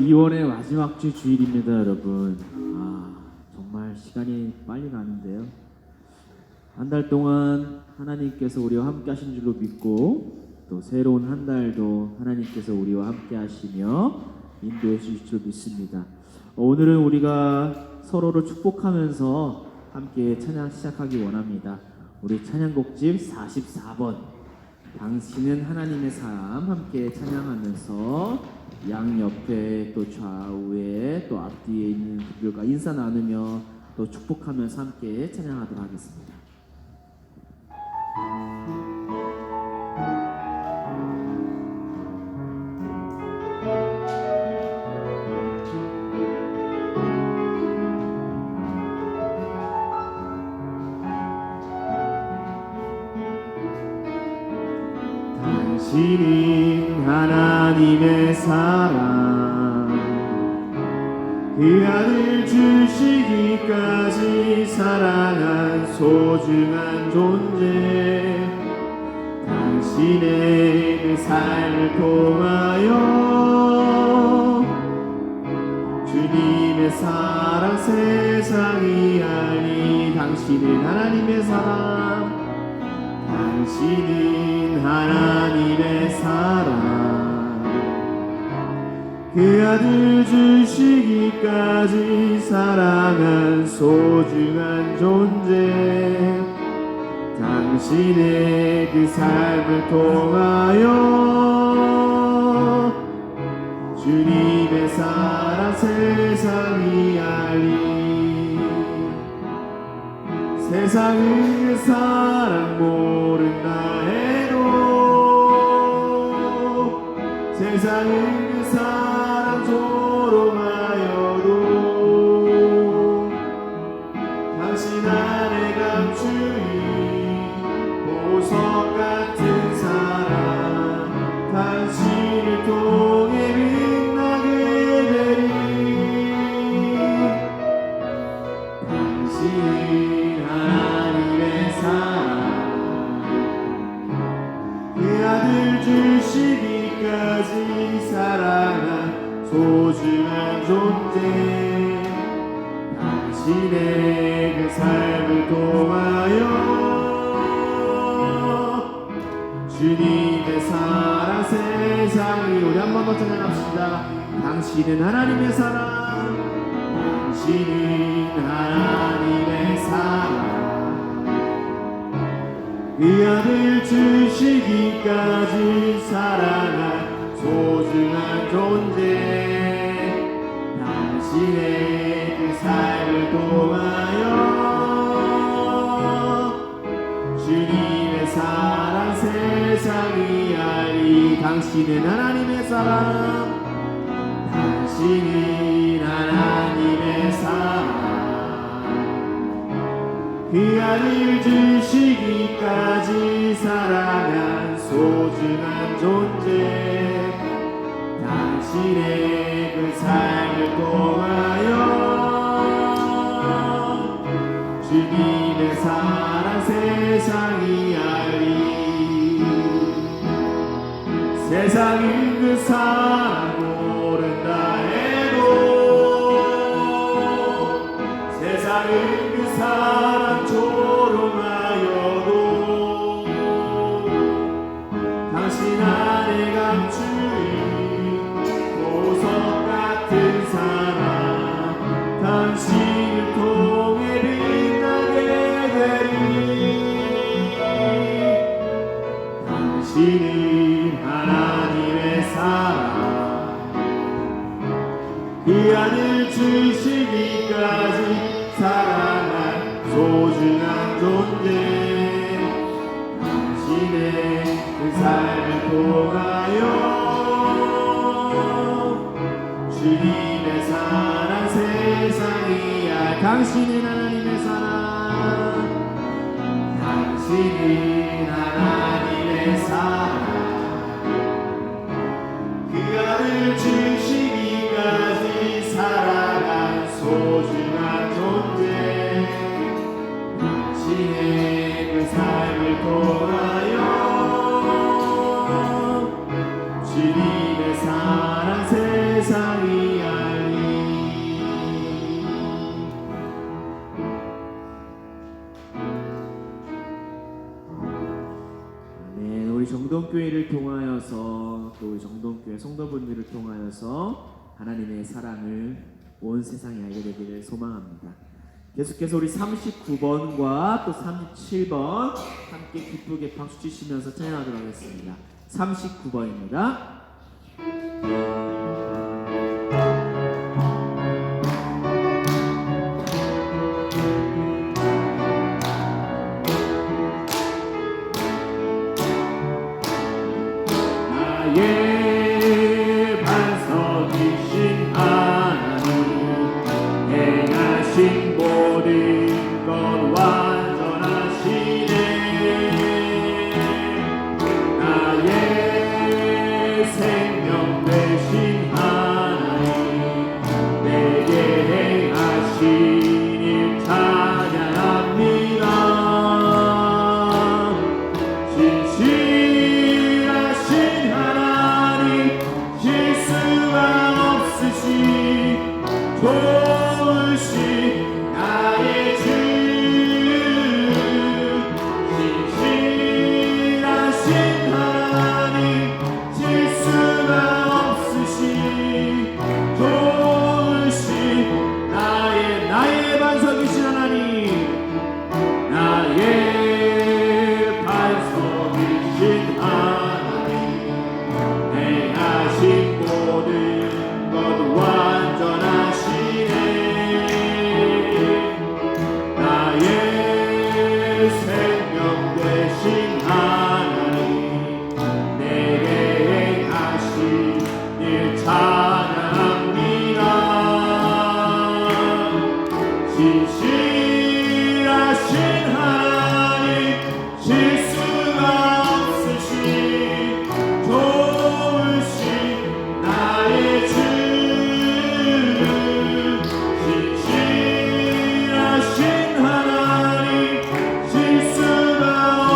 2월의 마지막 주 주일입니다, 여러분. 정말 시간이 빨리 가는데요. 한 달 동안 하나님께서 우리와 함께 하신 줄로 믿고 또 새로운 한 달도 하나님께서 우리와 함께 하시며 인도해 주실 줄 믿습니다. 오늘은 우리가 서로를 축복하면서 함께 찬양 시작하기 원합니다. 우리 찬양곡집 44번 당신은 하나님의 사람 함께 찬양하면서 양옆에 또 좌우에 또 앞뒤에 있는 분들과 인사 나누며 또 축복하면서 함께 찬양하도록 하겠습니다. 당신은 하나님의 사랑 그 아들 주시기까지 사랑한 소중한 존재 당신의 그 삶을 통하여 주님의 사랑 세상이 알리 당신은 하나님의 사랑 당신은 하나님의 사랑 그 아들 주시기까지 사랑한 소중한 존재 당신의 그 삶을 통하여 주님의 사랑 세상이 알리 세상은 그 사랑 모른다 해도 세상은 그 사랑 조롱하여도 당신 안에 감추인 보석 같은 사랑 당신을 통해 빛나게 되리 당신은 하나님의 사랑 그 아들 주시기까지 사랑한 소중한 존재 당신의 그 삶을 통하여 주님의 사랑 세상이 우리 한 번 더 찬양합시다. 당신은 하나님의 사랑 당신은 하나님의 사랑 그 아들 주시기까지 사랑한 소중한 존재 당신의 그 삶을 통하여 주님의 사랑 세상이 알리 당신은 하나님의 사랑 당신은 하나님의 사랑 그 아들 주시기까지 사랑한 소중한 존재 당신의 그 삶을 통하여 주님의 사랑 세상이 알리 세상은 그 사랑 모른다 해도 세상은 그 사랑 조롱하여도 당신 안에 감추인 보석 같은 사랑 당신을 통해 빛나게 되리 당신은 하나님의 사랑 그 아들 주시기까지 사랑한 소중한 존재 당신의 그 삶을 통하여 주님의 사랑 세상이 알 당신은 하나님의 사랑 당신은 하나님의 사랑 그 아들 주시기까지 사랑한 소중한 존재 당신의 그 삶을 통하여 주님의 사랑 세상이 아멘. 우리 정동교회를 통하여서 또 우리 정동교회 성도분들을 통하여서 하나님의 사랑을 온 세상에 알게 되기를 소망합니다. 계속해서 우리 39번과 또 37번 함께 기쁘게 박수 치시면서 찬양하도록 하겠습니다. 39번입니다. 나의 반석이신 하나님 행하신 모든 것 완전하시네 나의 생명 되신 하나님 내게 행하신 일 찬양합니다 진실하신 하나님 실수가 없으시 좋으신 나의 주 진실하신 하나님 실수가 없으시 좋으신 나의 반석이신 하나님 나의 반석이신 하나님 행하신 모든 것 완전하시네 나의 생명 되신 하나님 내게 행하신 일 찬양합니다 진실하신 하나님 실수가 없으신 좋으신 나의 주 진실하신 하나님 실수가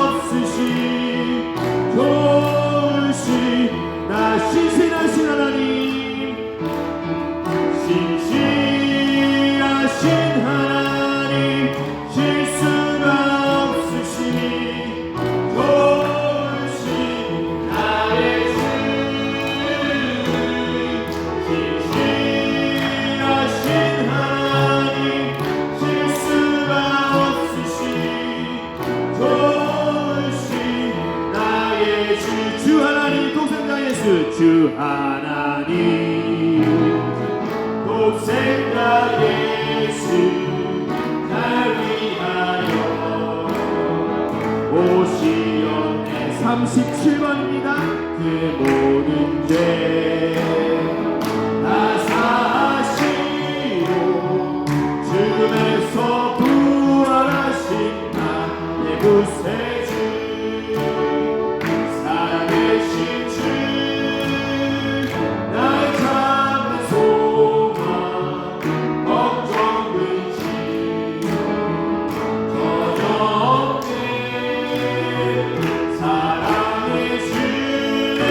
없으신 좋으신 나 신실하신 하나님 신실하신 하나님 실수가 없으신 좋으신 나의 주 신실하신 하나님 실수가 없으신 좋으신 나의 주 하나님 독생자 예수 주 하나님 독생자 예수 날 위하여 오시었네 37번입니다 그 모든 죄 다 사하시고 죽음에서 부활하신 나의 구세주 살아계신 주 나의 참된 소망 걱정 근심 전혀 없네 사랑의 주의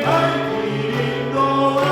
갈 길 인도하시네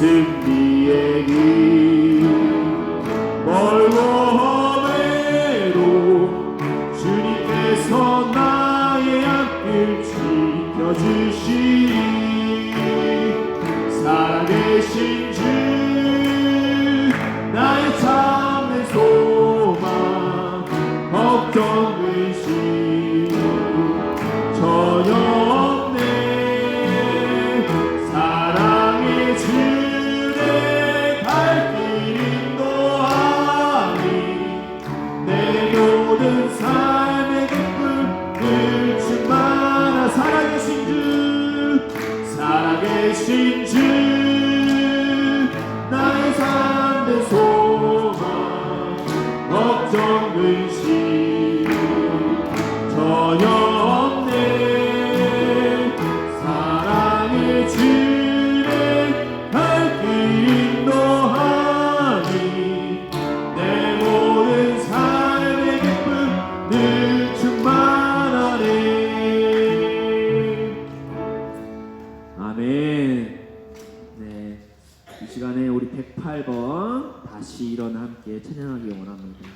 승리의 길 멀고 험해도 주님께서 나의 앞길 지켜주시리 살아계신 주 나의 참된 소망 걱정 의심 전혀 없네 사랑의 주내 갈 길 인도하니 내 모든 삶의 기쁨 늘 충만한 살아계신 주 나의 삶의 소망 걱정 의심 전혀 없네 사랑의 주내 갈 길 인도하니 내 모든 삶의 기쁨 늘 충만하네 아멘. 네, 이 시간에 우리 108번 다시 일어나 함께 찬양하기 원합니다.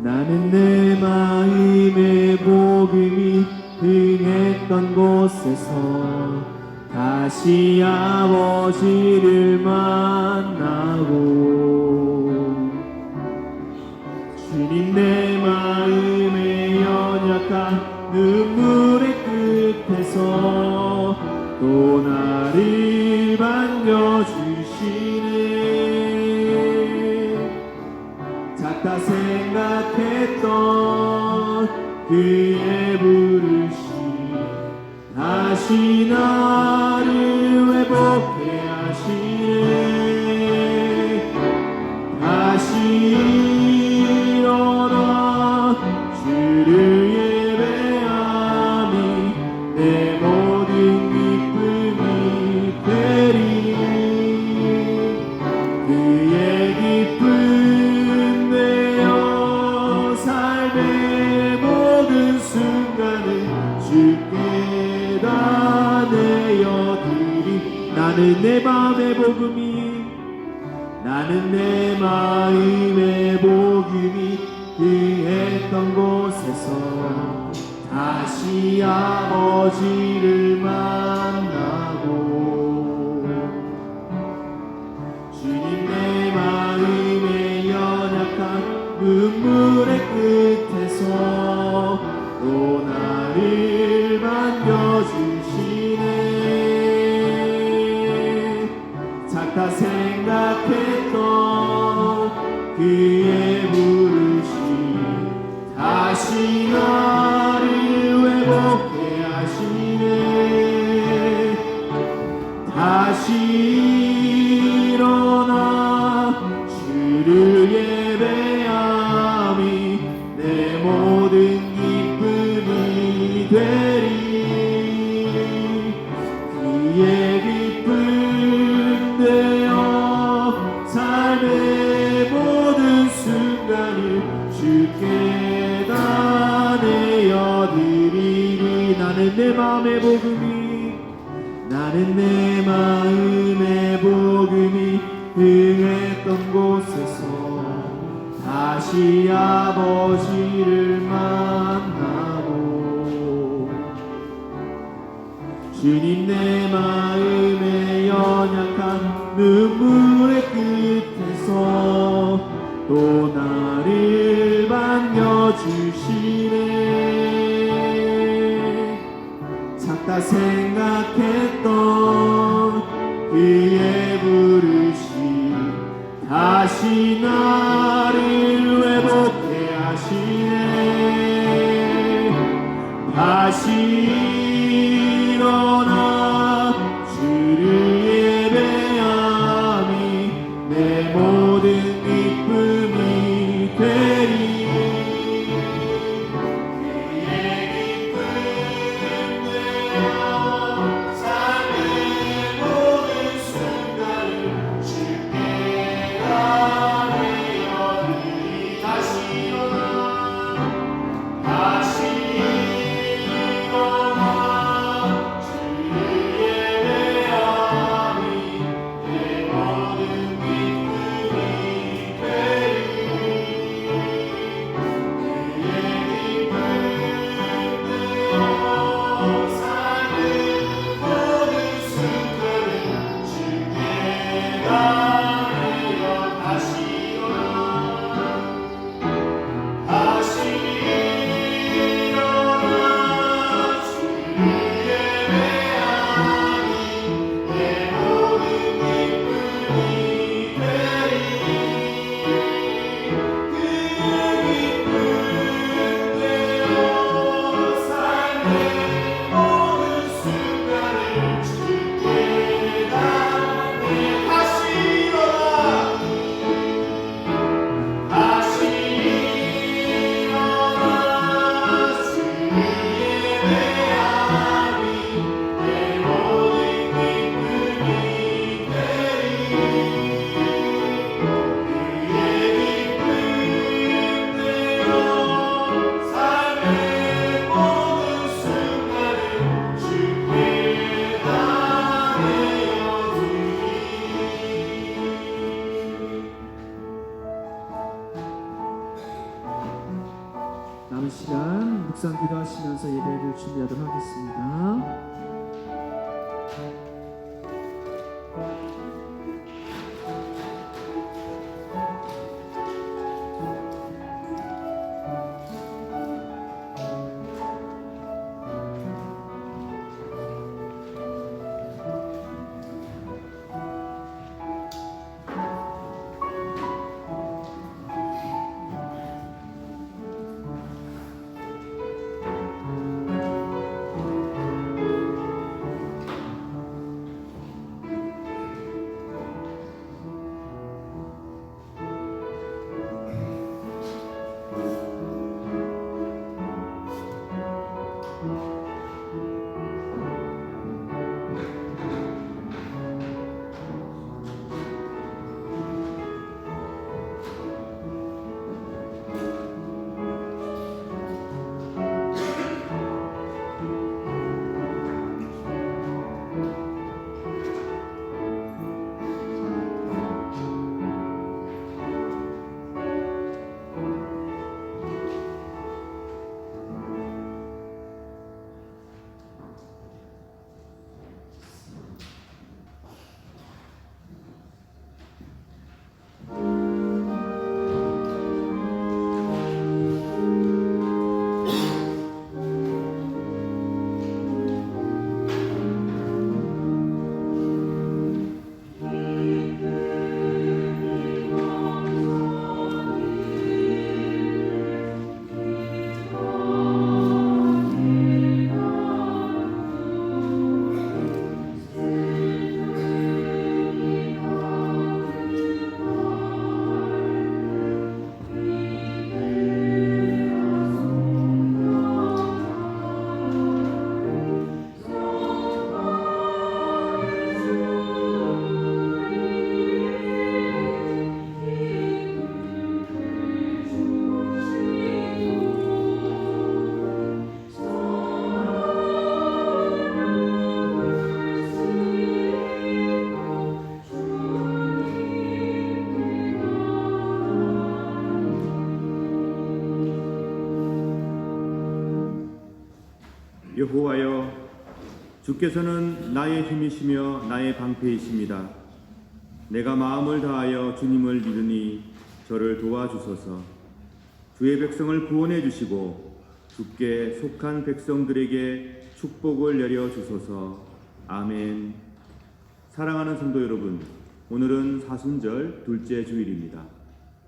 나는 내 마음의 복음이 흥했던 곳에서 다시 아버지를 만나고 주님 내 마음의 연약한 눈물의 끝에서 또 나를 반겨주시네 작다 생각했던 그의 부르심 다시 나를 회복해 하시네 다시 일어나 주를 예배함이 내 모든 기쁨이 되리 그의 기쁨 되어 삶의 모든 순간을 주께 다 내어드리 나는 내 마음의 복음이 흥했던 곳에서 다시 아버지를 만나고 주님 내 마음의 연약한 눈물의 끝에서 또 나를 반겨주시네 작다 생각했던 그의 부르심 다시 나를 회복해 하시네 다시 일어나 주를 예배함이 내 모든 기쁨이 되리 그의 기쁨 되어 삶의 모든 순간을 주께 다 내어드리리 나는 내 마음의 복음이 흥했던 곳에서 다시 아버지를 만나고 주님 내 마음의 연약한 눈물의 끝에서 또 나를 반겨주시네 작다 생각했던 그의 부르심 다시 나를 회복해 하시네 다시 일어나 주를 예배함이 내 모든 기쁨이 되리 그의 기쁨 되어 삶의 모든 찬양하면서 예배를 준비하도록 하겠습니다. 여호와여, 주께서는 나의 힘이시며 나의 방패이십니다. 내가 마음을 다하여 주님을 믿으니 저를 도와주소서. 주의 백성을 구원해 주시고 주께 속한 백성들에게 축복을 내려 주소서. 아멘. 사랑하는 성도 여러분, 오늘은 사순절 둘째 주일입니다.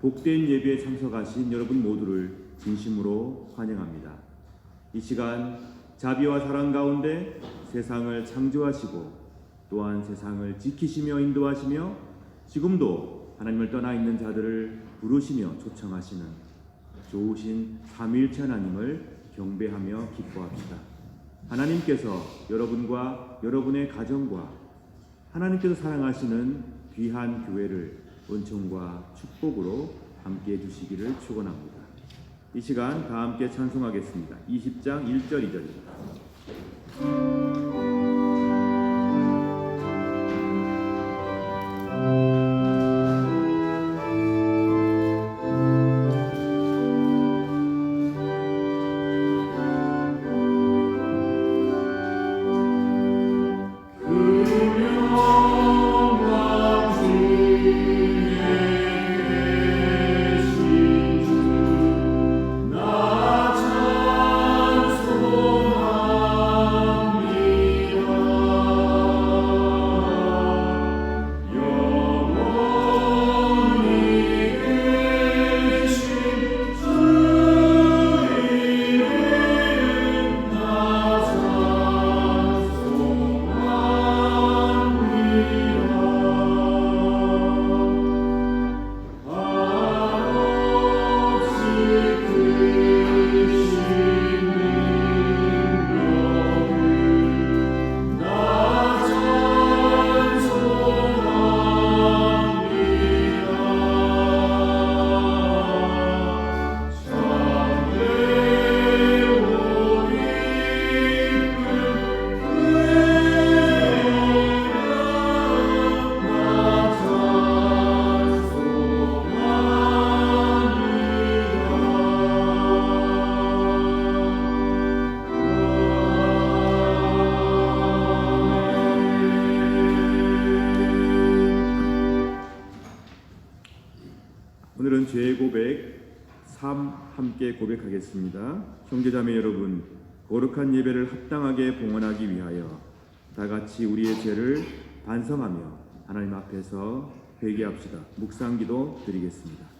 복된 예배에 참석하신 여러분 모두를 진심으로 환영합니다. 이 시간 자비와 사랑 가운데 세상을 창조하시고 또한 세상을 지키시며 인도하시며 지금도 하나님을 떠나 있는 자들을 부르시며 초청하시는 좋으신 삼위일체 하나님을 경배하며 기뻐합시다. 하나님께서 여러분과 여러분의 가정과 하나님께서 사랑하시는 귀한 교회를 은총과 축복으로 함께 해주시기를 축원합니다. 이 시간 다 함께 찬송하겠습니다. 20장 1절 2절입니다. 나 찬송합니다. 우리는 죄의 고백 3 함께 고백하겠습니다. 형제자매 여러분, 거룩한 예배를 합당하게 봉헌하기 위하여 다 같이 우리의 죄를 반성하며 하나님 앞에서 회개합시다. 묵상기도 드리겠습니다.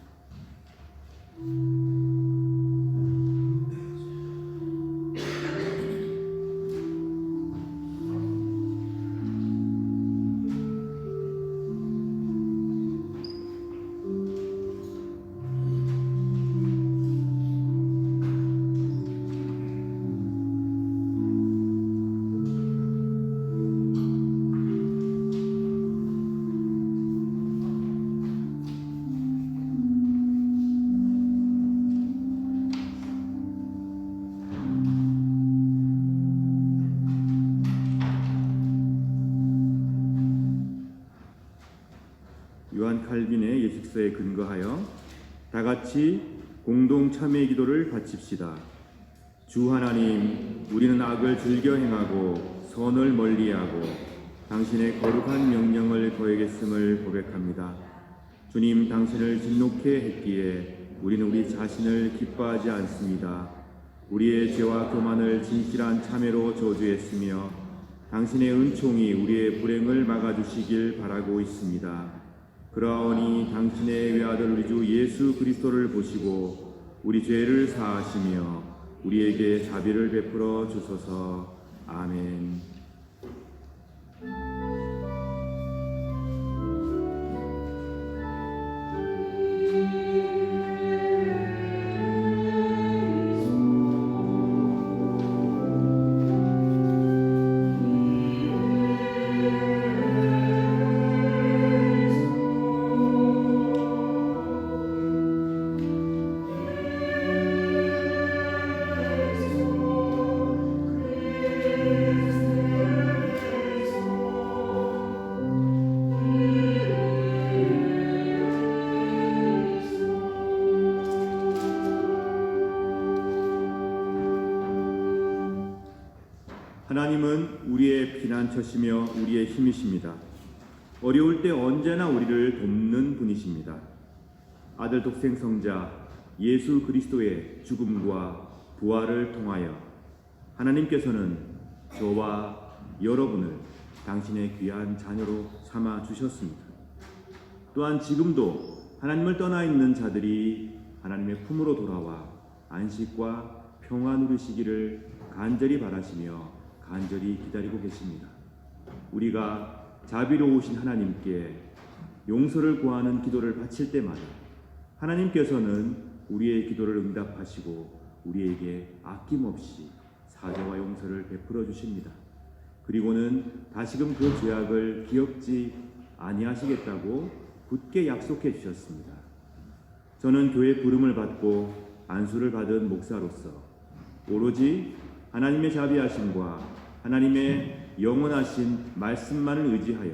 요한 칼빈의 예식서에 근거하여 다 같이 공동 참회 기도를 바칩시다. 주 하나님, 우리는 악을 즐겨 행하고 선을 멀리하고 당신의 거룩한 명령을 거역했음을 고백합니다. 주님, 당신을 진노케 했기에 우리는 우리 자신을 기뻐하지 않습니다. 우리의 죄와 교만을 진실한 참회로 저주했으며 당신의 은총이 우리의 불행을 막아주시길 바라고 있습니다. 그러하오니 당신의 외아들 우리 주 예수 그리스도를 보시고 우리 죄를 사하시며 우리에게 자비를 베풀어 주소서. 아멘. 하나님은 우리의 피난처시며 우리의 힘이십니다. 어려울 때 언제나 우리를 돕는 분이십니다. 아들 독생 성자 예수 그리스도의 죽음과 부활을 통하여 하나님께서는 저와 여러분을 당신의 귀한 자녀로 삼아 주셨습니다. 또한 지금도 하나님을 떠나 있는 자들이 하나님의 품으로 돌아와 안식과 평화 누리시기를 간절히 바라시며 간절히 기다리고 계십니다. 우리가 자비로우신 하나님께 용서를 구하는 기도를 바칠 때마다 하나님께서는 우리의 기도를 응답하시고 우리에게 아낌없이 사죄와 용서를 베풀어 주십니다. 그리고는 다시금 그 죄악을 기억지 아니하시겠다고 굳게 약속해 주셨습니다. 저는 교회 부름을 받고 안수를 받은 목사로서 오로지 하나님의 자비하심과 하나님의 영원하신 말씀만을 의지하여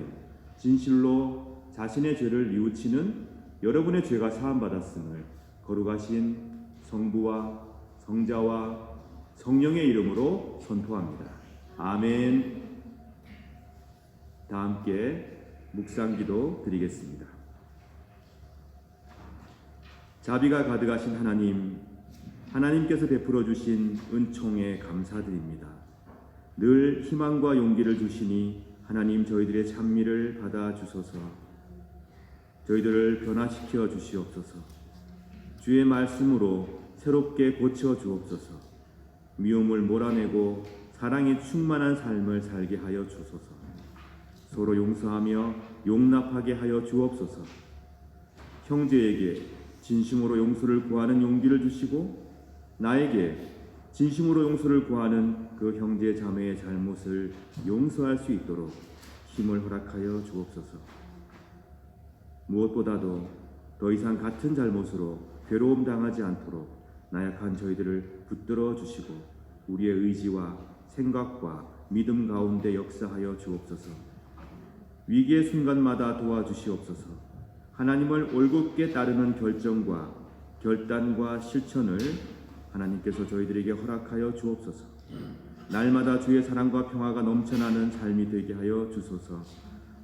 진실로 자신의 죄를 뉘우치는 여러분의 죄가 사함받았음을 거룩하신 성부와 성자와 성령의 이름으로 선포합니다. 아멘. 다 함께 묵상기도 드리겠습니다. 자비가 가득하신 하나님, 하나님께서 베풀어 주신 은총에 감사드립니다. 늘 희망과 용기를 주시니 하나님 저희들의 찬미를 받아 주소서. 저희들을 변화시켜 주시옵소서. 주의 말씀으로 새롭게 고쳐 주옵소서. 미움을 몰아내고 사랑이 충만한 삶을 살게 하여 주소서. 서로 용서하며 용납하게 하여 주옵소서. 형제에게 진심으로 용서를 구하는 용기를 주시고 나에게 진심으로 용서를 구하는 그 형제 자매의 잘못을 용서할 수 있도록 힘을 허락하여 주옵소서. 무엇보다도 더 이상 같은 잘못으로 괴로움 당하지 않도록 나약한 저희들을 붙들어 주시고 우리의 의지와 생각과 믿음 가운데 역사하여 주옵소서. 위기의 순간마다 도와주시옵소서. 하나님을 올곧게 따르는 결정과 결단과 실천을 하나님께서 저희들에게 허락하여 주옵소서. 날마다 주의 사랑과 평화가 넘쳐나는 삶이 되게 하여 주소서.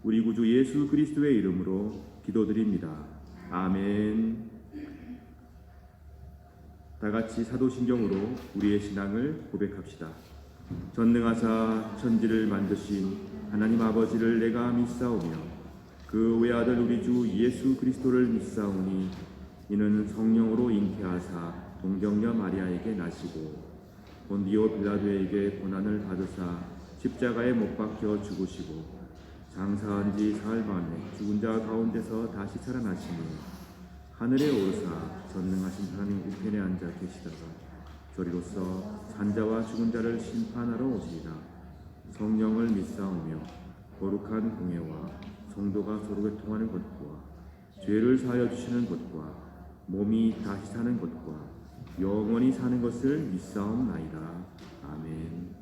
우리 구주 예수 그리스도의 이름으로 기도드립니다. 아멘. 다 같이 사도신경으로 우리의 신앙을 고백합시다. 전능하사 천지를 만드신 하나님 아버지를 내가 믿사오며 그 외아들 우리 주 예수 그리스도를 믿사오니 이는 성령으로 잉태하사 동정녀 마리아에게 나시고 본디오 빌라도에게 고난을 받으사 십자가에 못 박혀 죽으시고 장사한 지 사흘 만에 죽은 자 가운데서 다시 살아나시니 하늘에 오르사 전능하신 하나님 우편에 앉아 계시다가 저리로서 산자와 죽은 자를 심판하러 오시리라. 성령을 믿사오며 거룩한 공예와 성도가 서로 교통하는 것과 죄를 사하여 주시는 것과 몸이 다시 사는 것과 영원히 사는 것을 믿사옵나이다. 아멘.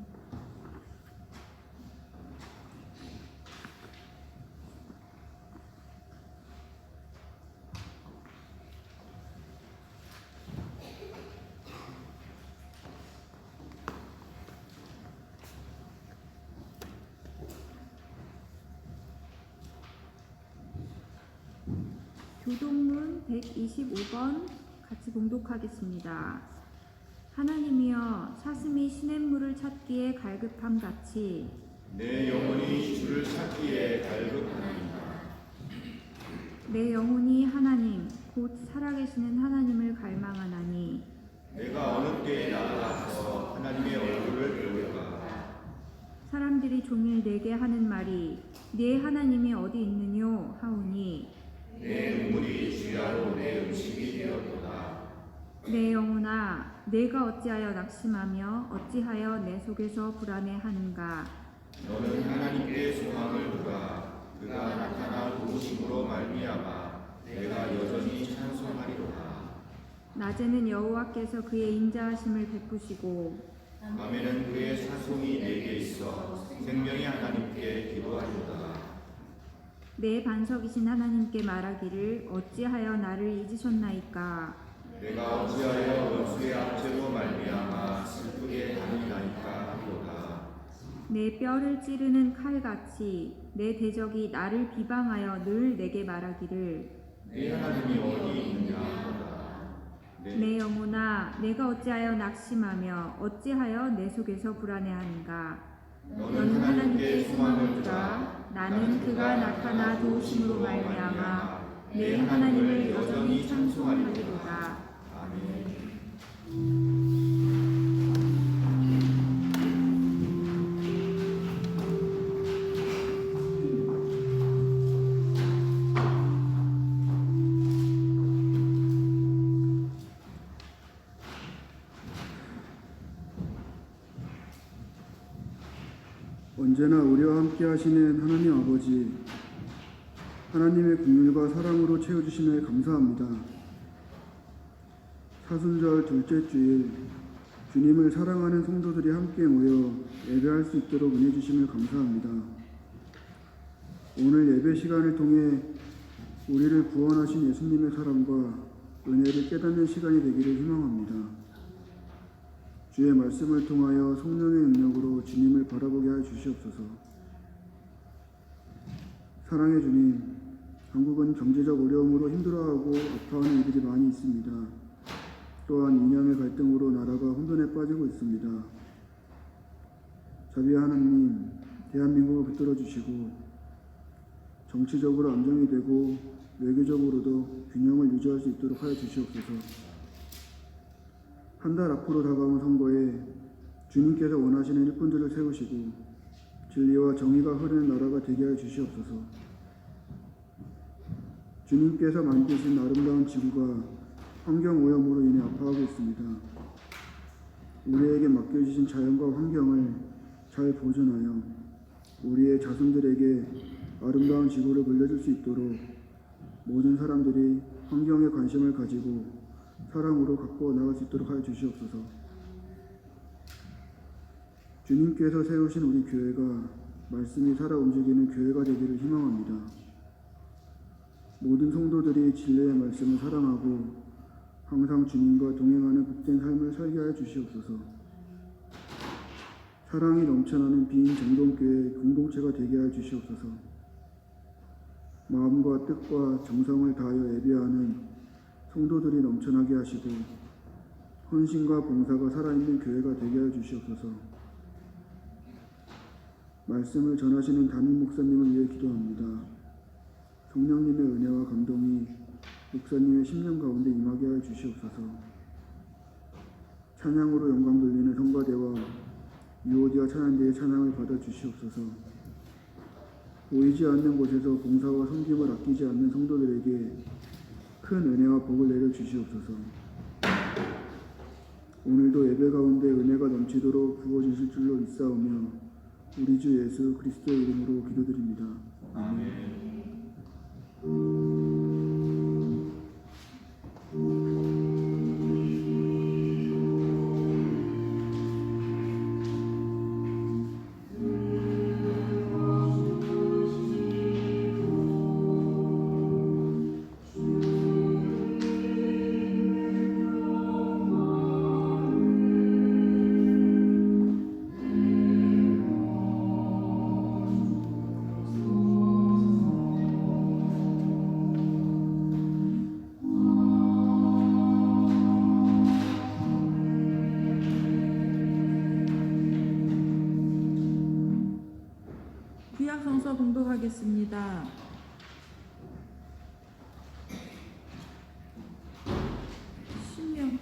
교동문 125번 같이 봉독하겠습니다. 하나님이여 사슴이 시냇물을 찾기에 갈급함 같이 내 영혼이 주를 찾기에 갈급하나이다. 내 영혼이 하나님 곧 살아계시는 하나님을 갈망하나니 내가 어느 때에 나아가서 하나님의 얼굴을 보려가. 사람들이 종일 내게 하는 말이 네 하나님이 어디 있느뇨 하오니 내 눈물이 주야로 내 음식이 되었도다. 내 영혼아 내가 어찌하여 낙심하며 어찌하여 내 속에서 불안해하는가. 너는 하나님께 소망을 두라. 그가 나타나 도우심으로 말미암아 내가 여전히 찬송하리로다. 낮에는 여호와께서 그의 인자하심을 베푸시고 밤에는 그의 사송이 내게 있어 생명의 하나님께 기도하리로다. 내 반석이신 하나님께 말하기를 어찌하여 나를 잊으셨나이까. 내가 어찌하여 원수의 압제로 말미암아 슬프게 다니나이까 하리로다. 내 뼈를 찌르는 칼같이 내 대적이 나를 비방하여 늘 내게 말하기를 내 하나님이 어디 있느냐 하도다. 내 영혼아 내가 어찌하여 낙심하며 어찌하여 내 속에서 불안해하는가. 너는 하나님께 소망을 두라. 나는 그가 나타나 도우심으로 말미암아 내 하나님을 여전히 찬송하리로다. 아멘. 언제나 우리와 함께 하시는 하나님 아버지, 하나님의 긍휼과 사랑으로 채워주심에 감사합니다. 사순절 둘째 주일, 주님을 사랑하는 성도들이 함께 모여 예배할 수 있도록 은혜 주심을 감사합니다. 오늘 예배 시간을 통해 우리를 구원하신 예수님의 사랑과 은혜를 깨닫는 시간이 되기를 희망합니다. 주의 말씀을 통하여 성령의 능력으로 주님을 바라보게 하여 주시옵소서. 사랑의 주님, 한국은 경제적 어려움으로 힘들어하고 아파하는 이들이 많이 있습니다. 또한 이념의 갈등으로 나라가 혼돈에 빠지고 있습니다. 자비의 하나님, 대한민국을 붙들어 주시고 정치적으로 안정이 되고 외교적으로도 균형을 유지할 수 있도록 하여 주시옵소서. 한 달 앞으로 다가온 선거에 주님께서 원하시는 일꾼들을 세우시고 진리와 정의가 흐르는 나라가 되게 하여 주시옵소서. 주님께서 만드신 아름다운 지구가 환경 오염으로 인해 아파하고 있습니다. 우리에게 맡겨주신 자연과 환경을 잘 보존하여 우리의 자손들에게 아름다운 지구를 물려줄 수 있도록 모든 사람들이 환경에 관심을 가지고 사랑으로 가꾸어 나갈 수 있도록 하여 주시옵소서. 주님께서 세우신 우리 교회가 말씀이 살아 움직이는 교회가 되기를 희망합니다. 모든 성도들이 진리의 말씀을 사랑하고 항상 주님과 동행하는 복된 삶을 살게 하여 주시옵소서. 사랑이 넘쳐나는 비인 정동교회 공동체가 되게 하여 주시옵소서. 마음과 뜻과 정성을 다하여 예배하는 성도들이 넘쳐나게 하시고 헌신과 봉사가 살아있는 교회가 되게 하여 주시옵소서. 말씀을 전하시는 담임 목사님을 위해 기도합니다. 성령님의 은혜와 감동이 목사님의 심령 가운데 임하게 하여 주시옵소서. 찬양으로 영광 돌리는 성가대와 유오디아 찬양대의 찬양을 받아 주시옵소서. 보이지 않는 곳에서 봉사와 섬김을 아끼지 않는 성도들에게 큰 은혜와 복을 내려 주시옵소서. 오늘도 예배 가운데 은혜가 넘치도록 부어주실 줄로 믿사오며 우리 주 예수 그리스도의 이름으로 기도드립니다. 아멘. 성서 봉독하겠습니다. 신명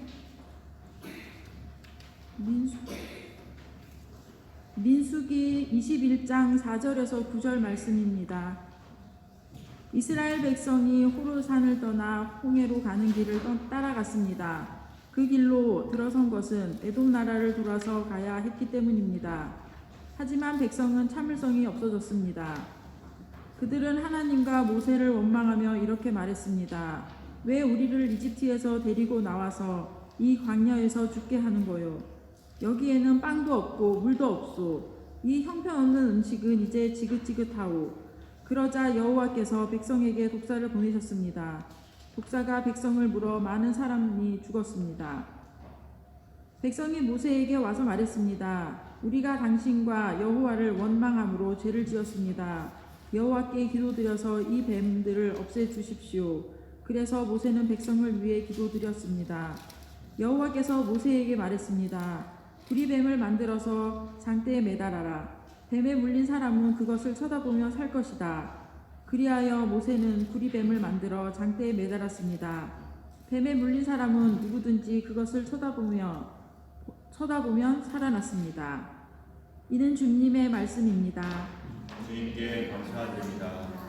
민수기 21장 4절에서 9절 말씀입니다. 이스라엘 백성이 호르산을 떠나 홍해로 가는 길을 따라갔습니다. 그 길로 들어선 것은 에돔 나라를 돌아서 가야 했기 때문입니다. 하지만 백성은 참을성이 없어졌습니다. 그들은 하나님과 모세를 원망하며 이렇게 말했습니다. 왜 우리를 이집트에서 데리고 나와서 이 광야에서 죽게 하는 거요? 여기에는 빵도 없고 물도 없소. 이 형편없는 음식은 이제 지긋지긋하오. 그러자 여호와께서 백성에게 독사를 보내셨습니다. 독사가 백성을 물어 많은 사람이 죽었습니다. 백성이 모세에게 와서 말했습니다. 우리가 당신과 여호와를 원망함으로 죄를 지었습니다. 여호와께 기도드려서 이 뱀들을 없애주십시오. 그래서 모세는 백성을 위해 기도드렸습니다. 여호와께서 모세에게 말했습니다. 구리뱀을 만들어서 장대에 매달아라. 뱀에 물린 사람은 그것을 쳐다보며 살 것이다. 그리하여 모세는 구리뱀을 만들어 장대에 매달았습니다. 뱀에 물린 사람은 누구든지 그것을 쳐다보면 살아났습니다. 이는 주님의 말씀입니다. 주님께 감사드립니다.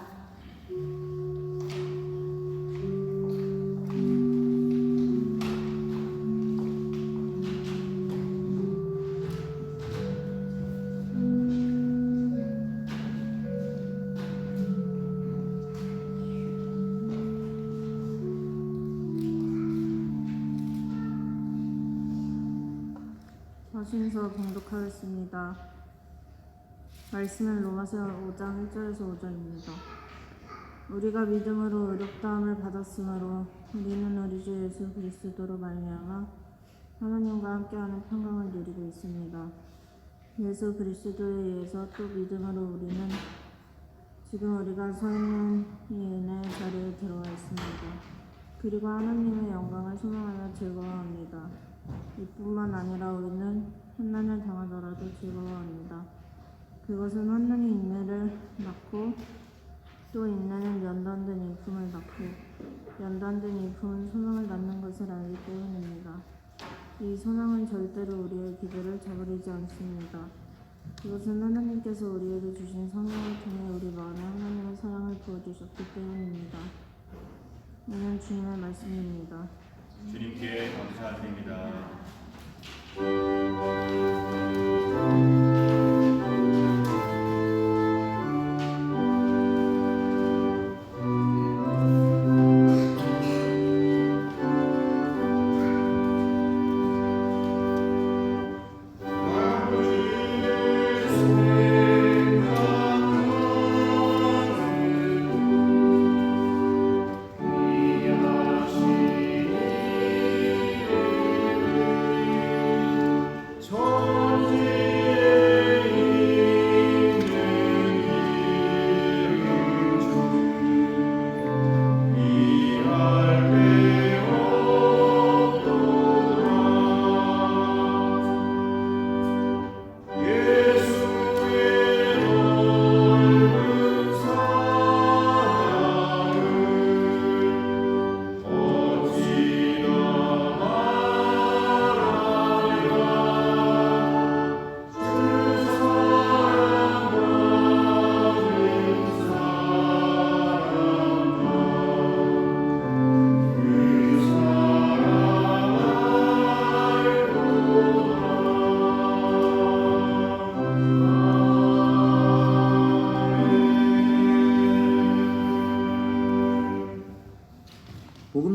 서신서 봉독하겠습니다. 말씀은 로마서 5장 1절에서 5절입니다. 우리가 믿음으로 의롭다함을 받았으므로 우리는 우리 주 예수 그리스도로 말미암아 하나님과 함께하는 평강을 누리고 있습니다. 예수 그리스도에 의해서 또 믿음으로 우리는 지금 우리가 서 있는 이 은혜의 자리에 들어와 있습니다. 그리고 하나님의 영광을 소망하며 즐거워합니다. 이뿐만 아니라 우리는 환난을 당하더라도 즐거워합니다. 그것은 환난이 인내를 낳고 또 인내는 연단된 일품을 낳고 연단된 일품은 소망을 낳는 것을 알기 때문입니다. 이 소망은 절대로 우리의 기대를 저버리지 않습니다. 그것은 하나님께서 우리에게 주신 성령을 통해 우리 마음에 하나님의 사랑을 부어주셨기 때문입니다. 이는 주님의 말씀입니다. 주님께 감사드립니다.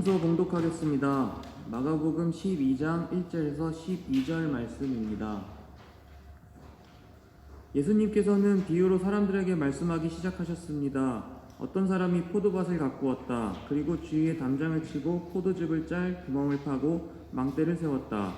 복음서 봉독하겠습니다. 마가복음 12장 1절에서 12절 말씀입니다. 예수님께서는 비유로 사람들에게 말씀하기 시작하셨습니다. 어떤 사람이 포도밭을 가꾸었다. 그리고 주위에 담장을 치고 포도즙을 짤 구멍을 파고 망대를 세웠다.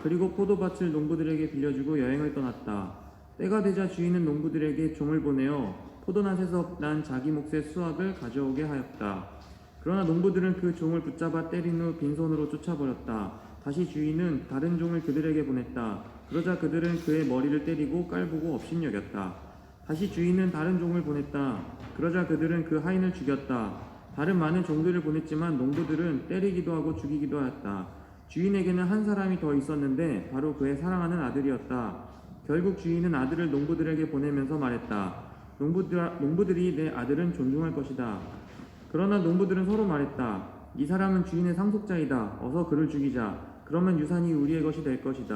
그리고 포도밭을 농부들에게 빌려주고 여행을 떠났다. 때가 되자 주인은 농부들에게 종을 보내어 포도낫에서 난 자기 몫의 수확을 가져오게 하였다. 그러나 농부들은 그 종을 붙잡아 때린 후 빈손으로 쫓아버렸다. 다시 주인은 다른 종을 그들에게 보냈다. 그러자 그들은 그의 머리를 때리고 깔보고 업신여겼다. 다시 주인은 다른 종을 보냈다. 그러자 그들은 그 하인을 죽였다. 다른 많은 종들을 보냈지만 농부들은 때리기도 하고 죽이기도 하였다. 주인에게는 한 사람이 더 있었는데 바로 그의 사랑하는 아들이었다. 결국 주인은 아들을 농부들에게 보내면서 말했다. 농부들이 내 아들은 존중할 것이다. 그러나 농부들은 서로 말했다. 이 사람은 주인의 상속자이다. 어서 그를 죽이자. 그러면 유산이 우리의 것이 될 것이다.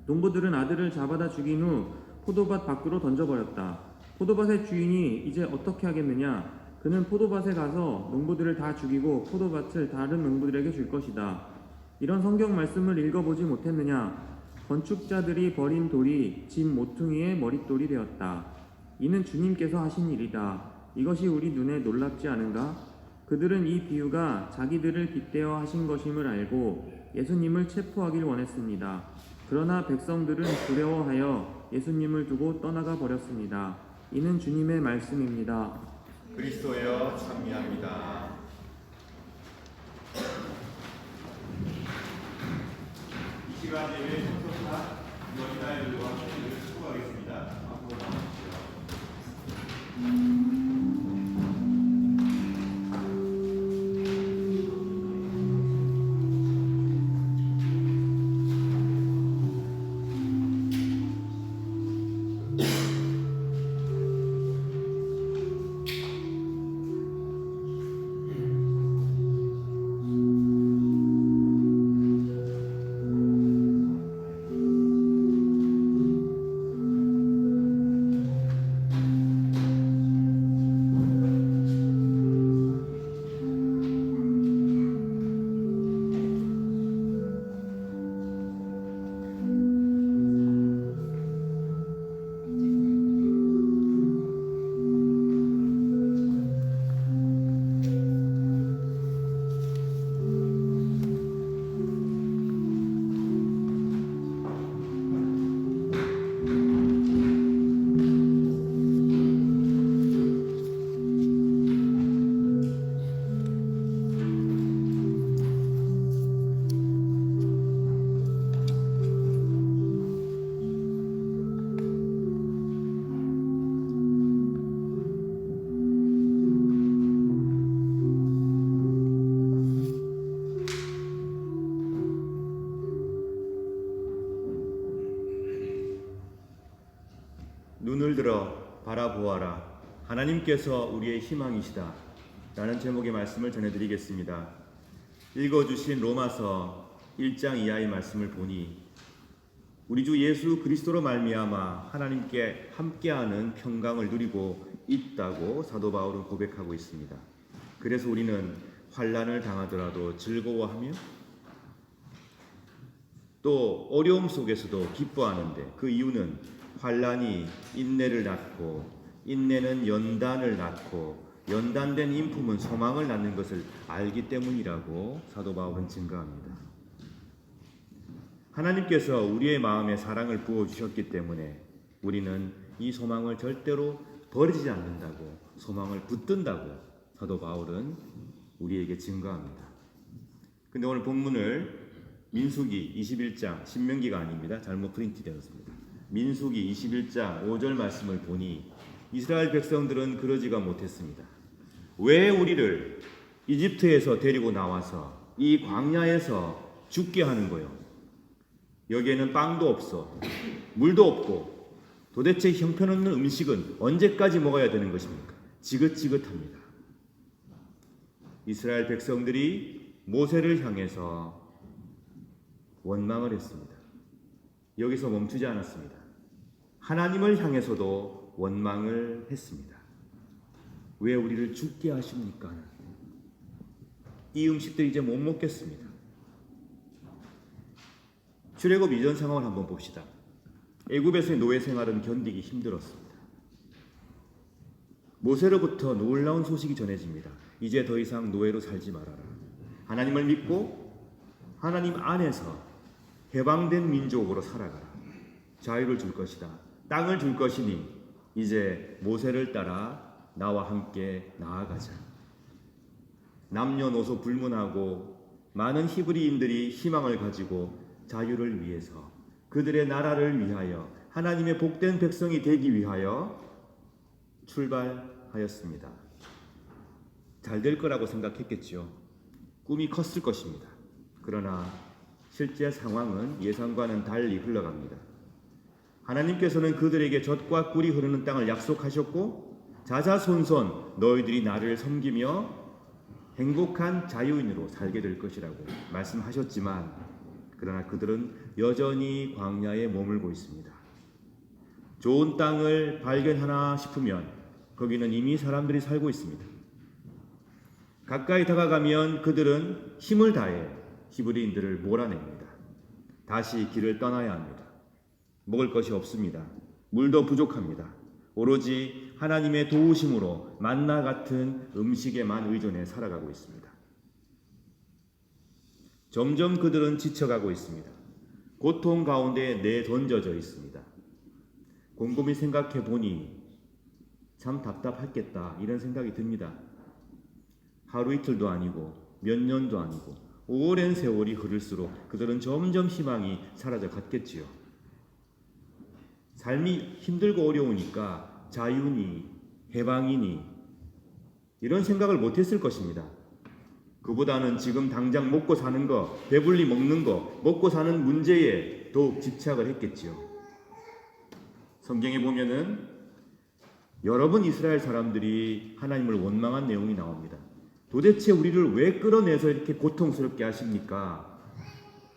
농부들은 아들을 잡아다 죽인 후 포도밭 밖으로 던져버렸다. 포도밭의 주인이 이제 어떻게 하겠느냐? 그는 포도밭에 가서 농부들을 다 죽이고 포도밭을 다른 농부들에게 줄 것이다. 이런 성경 말씀을 읽어보지 못했느냐? 건축자들이 버린 돌이 집 모퉁이의 머릿돌이 되었다. 이는 주님께서 하신 일이다. 이것이 우리 눈에 놀랍지 않은가? 그들은 이 비유가 자기들을 빗대어 하신 것임을 알고 예수님을 체포하길 원했습니다. 그러나 백성들은 두려워하여 예수님을 두고 떠나가 버렸습니다. 이는 주님의 말씀입니다. 그리스도여 찬미합니다. 이 시간 예배 참석한 여기나들과 함께 수고하겠습니다. 앞으로 나와주세요. 눈을 들어 바라보아라. 하나님께서 우리의 희망이시다. 라는 제목의 말씀을 전해드리겠습니다. 읽어주신 로마서 1장 이하의 말씀을 보니 우리 주 예수 그리스도로 말미암아 하나님께 함께하는 평강을 누리고 있다고 사도 바울은 고백하고 있습니다. 그래서 우리는 환난을 당하더라도 즐거워하며 또 어려움 속에서도 기뻐하는데 그 이유는 환난이 인내를 낳고 인내는 연단을 낳고 연단된 인품은 소망을 낳는 것을 알기 때문이라고 사도 바울은 증거합니다. 하나님께서 우리의 마음에 사랑을 부어주셨기 때문에 우리는 이 소망을 절대로 버리지 않는다고, 소망을 붙든다고 사도 바울은 우리에게 증거합니다. 근데 오늘 본문을 민수기 21장, 신명기가 아닙니다. 잘못 프린트 되었습니다. 민수기 21장 5절 말씀을 보니 이스라엘 백성들은 그러지가 못했습니다. 왜 우리를 이집트에서 데리고 나와서 이 광야에서 죽게 하는 거요? 여기에는 빵도 없어, 물도 없고 도대체 형편없는 음식은 언제까지 먹어야 되는 것입니까? 지긋지긋합니다. 이스라엘 백성들이 모세를 향해서 원망을 했습니다. 여기서 멈추지 않았습니다. 하나님을 향해서도 원망을 했습니다. 왜 우리를 죽게 하십니까? 이 음식들 이제 못 먹겠습니다. 출애굽 이전 상황을 한번 봅시다. 애굽에서의 노예 생활은 견디기 힘들었습니다. 모세로부터 놀라운 소식이 전해집니다. 이제 더 이상 노예로 살지 말아라. 하나님을 믿고 하나님 안에서 해방된 민족으로 살아가라. 자유를 줄 것이다. 땅을 줄 것이니 이제 모세를 따라 나와 함께 나아가자. 남녀노소 불문하고 많은 히브리인들이 희망을 가지고 자유를 위해서, 그들의 나라를 위하여, 하나님의 복된 백성이 되기 위하여 출발하였습니다. 잘 될 거라고 생각했겠지요. 꿈이 컸을 것입니다. 그러나 실제 상황은 예상과는 달리 흘러갑니다. 하나님께서는 그들에게 젖과 꿀이 흐르는 땅을 약속하셨고, 자자손손 너희들이 나를 섬기며 행복한 자유인으로 살게 될 것이라고 말씀하셨지만, 그러나 그들은 여전히 광야에 머물고 있습니다. 좋은 땅을 발견하나 싶으면 거기는 이미 사람들이 살고 있습니다. 가까이 다가가면 그들은 힘을 다해 히브리인들을 몰아냅니다. 다시 길을 떠나야 합니다. 먹을 것이 없습니다. 물도 부족합니다. 오로지 하나님의 도우심으로 만나 같은 음식에만 의존해 살아가고 있습니다. 점점 그들은 지쳐가고 있습니다. 고통 가운데 내던져져 있습니다. 곰곰이 생각해 보니 참 답답했겠다, 이런 생각이 듭니다. 하루 이틀도 아니고 몇 년도 아니고 오랜 세월이 흐를수록 그들은 점점 희망이 사라져 갔겠지요. 삶이 힘들고 어려우니까 자유니 해방이니 이런 생각을 못했을 것입니다. 그보다는 지금 당장 먹고 사는 거, 배불리 먹는 거, 먹고 사는 문제에 더욱 집착을 했겠지요. 성경에 보면은 여러 번 이스라엘 사람들이 하나님을 원망한 내용이 나옵니다. 도대체 우리를 왜 끌어내서 이렇게 고통스럽게 하십니까?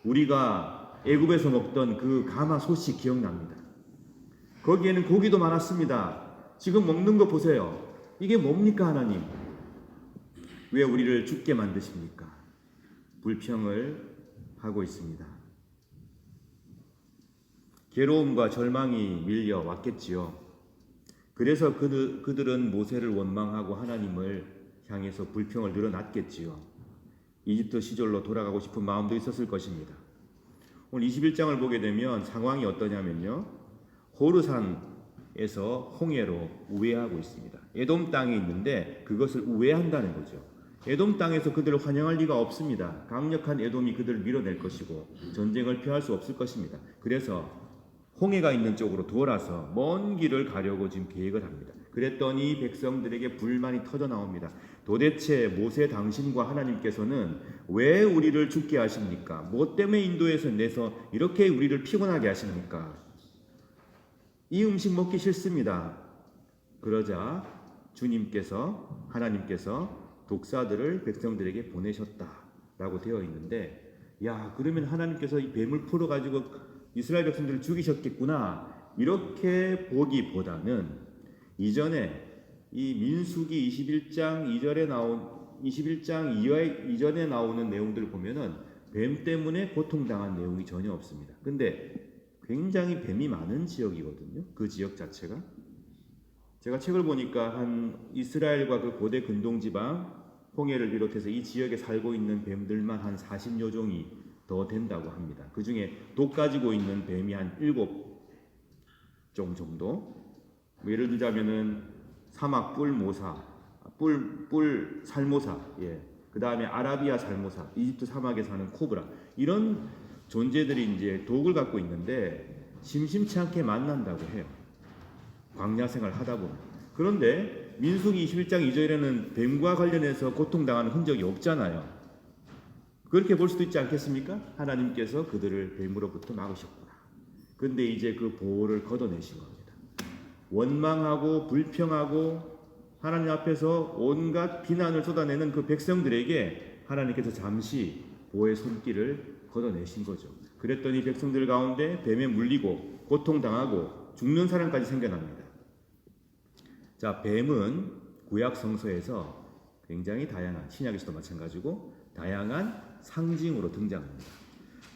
우리가 애굽에서 먹던 그 가마솥이 기억납니다. 거기에는 고기도 많았습니다. 지금 먹는 거 보세요. 이게 뭡니까, 하나님? 왜 우리를 죽게 만드십니까? 불평을 하고 있습니다. 괴로움과 절망이 밀려왔겠지요. 그래서 그들은 모세를 원망하고 하나님을 향해서 불평을 늘어놨겠지요. 이집트 시절로 돌아가고 싶은 마음도 있었을 것입니다. 오늘 21장을 보게 되면 상황이 어떠냐면요, 호르산에서 홍해로 우회하고 있습니다. 에돔 땅에 있는데 그것을 우회한다는 거죠. 에돔 땅에서 그들을 환영할 리가 없습니다. 강력한 에돔이 그들을 밀어낼 것이고 전쟁을 피할 수 없을 것입니다. 그래서 홍해가 있는 쪽으로 돌아서 먼 길을 가려고 지금 계획을 합니다. 그랬더니 백성들에게 불만이 터져 나옵니다. 도대체 모세 당신과 하나님께서는 왜 우리를 죽게 하십니까? 뭐 때문에 인도에서 내서 이렇게 우리를 피곤하게 하십니까? 이 음식 먹기 싫습니다. 그러자 주님께서, 하나님께서 독사들을 백성들에게 보내셨다라고 되어 있는데, 야, 그러면 하나님께서 이 뱀을 풀어가지고 이스라엘 백성들을 죽이셨겠구나, 이렇게 보기보다는 이전에 이 민수기 21장 2절에 나온 21장 이전에 나오는 내용들을 보면은 뱀 때문에 고통당한 내용이 전혀 없습니다. 근데 굉장히 뱀이 많은 지역이거든요. 그 지역 자체가. 제가 책을 보니까 한 이스라엘과 그 고대 근동지방 홍해를 비롯해서 이 지역에 살고 있는 뱀들만 한 40여 종이 더 된다고 합니다. 그 중에 독 가지고 있는 뱀이 한 7종 정도. 예를 들자면은 사막 뿔모사, 뿔 살모사, 그 다음에 아라비아 살모사, 이집트 사막에 사는 코브라, 이런 존재들이 이제 독을 갖고 있는데 심심치 않게 만난다고 해요. 광야 생활 하다 보면. 그런데 민수기 21장 2절에는 뱀과 관련해서 고통당하는 흔적이 없잖아요. 그렇게 볼 수도 있지 않겠습니까? 하나님께서 그들을 뱀으로부터 막으셨구나. 근데 이제 그 보호를 걷어내신 겁니다. 원망하고 불평하고 하나님 앞에서 온갖 비난을 쏟아내는 그 백성들에게 하나님께서 잠시 보호의 손길을 걷어내신 거죠. 그랬더니 백성들 가운데 뱀에 물리고 고통당하고 죽는 사람까지 생겨납니다. 자, 뱀은 구약 성서에서 굉장히 다양한, 신약에서도 마찬가지고 다양한 상징으로 등장합니다.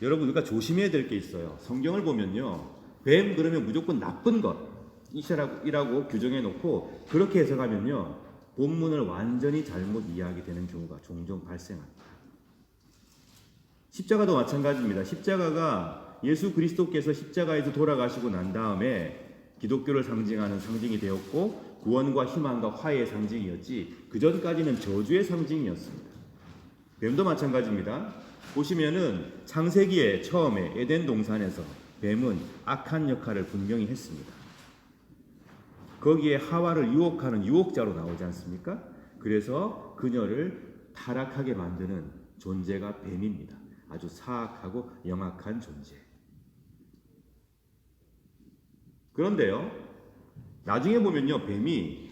여러분, 우리가 조심해야 될 게 있어요. 성경을 보면요, 뱀 그러면 무조건 나쁜 것이라고 규정해 놓고 그렇게 해석하면요, 본문을 완전히 잘못 이해하게 되는 경우가 종종 발생합니다. 십자가도 마찬가지입니다. 십자가가 예수 그리스도께서 십자가에서 돌아가시고 난 다음에 기독교를 상징하는 상징이 되었고 구원과 희망과 화해의 상징이었지, 그 전까지는 저주의 상징이었습니다. 뱀도 마찬가지입니다. 보시면은 창세기에 처음에 에덴 동산에서 뱀은 악한 역할을 분명히 했습니다. 거기에 하와를 유혹하는 유혹자로 나오지 않습니까? 그래서 그녀를 타락하게 만드는 존재가 뱀입니다. 아주 사악하고 영악한 존재. 그런데요, 나중에 보면요, 뱀이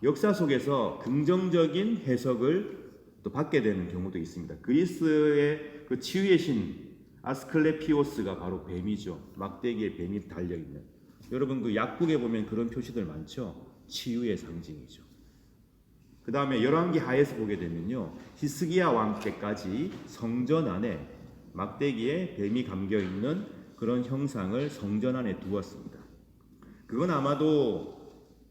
역사 속에서 긍정적인 해석을 또 받게 되는 경우도 있습니다. 그리스의 그 치유의 신 아스클레피오스가 바로 뱀이죠. 막대기에 뱀이 달려있는. 여러분, 그 약국에 보면 그런 표시들 많죠. 치유의 상징이죠. 그 다음에 열왕기 하에서 보게 되면요, 히스기야 왕 때까지 성전 안에 막대기에 뱀이 감겨있는 그런 형상을 성전 안에 두었습니다. 그건 아마도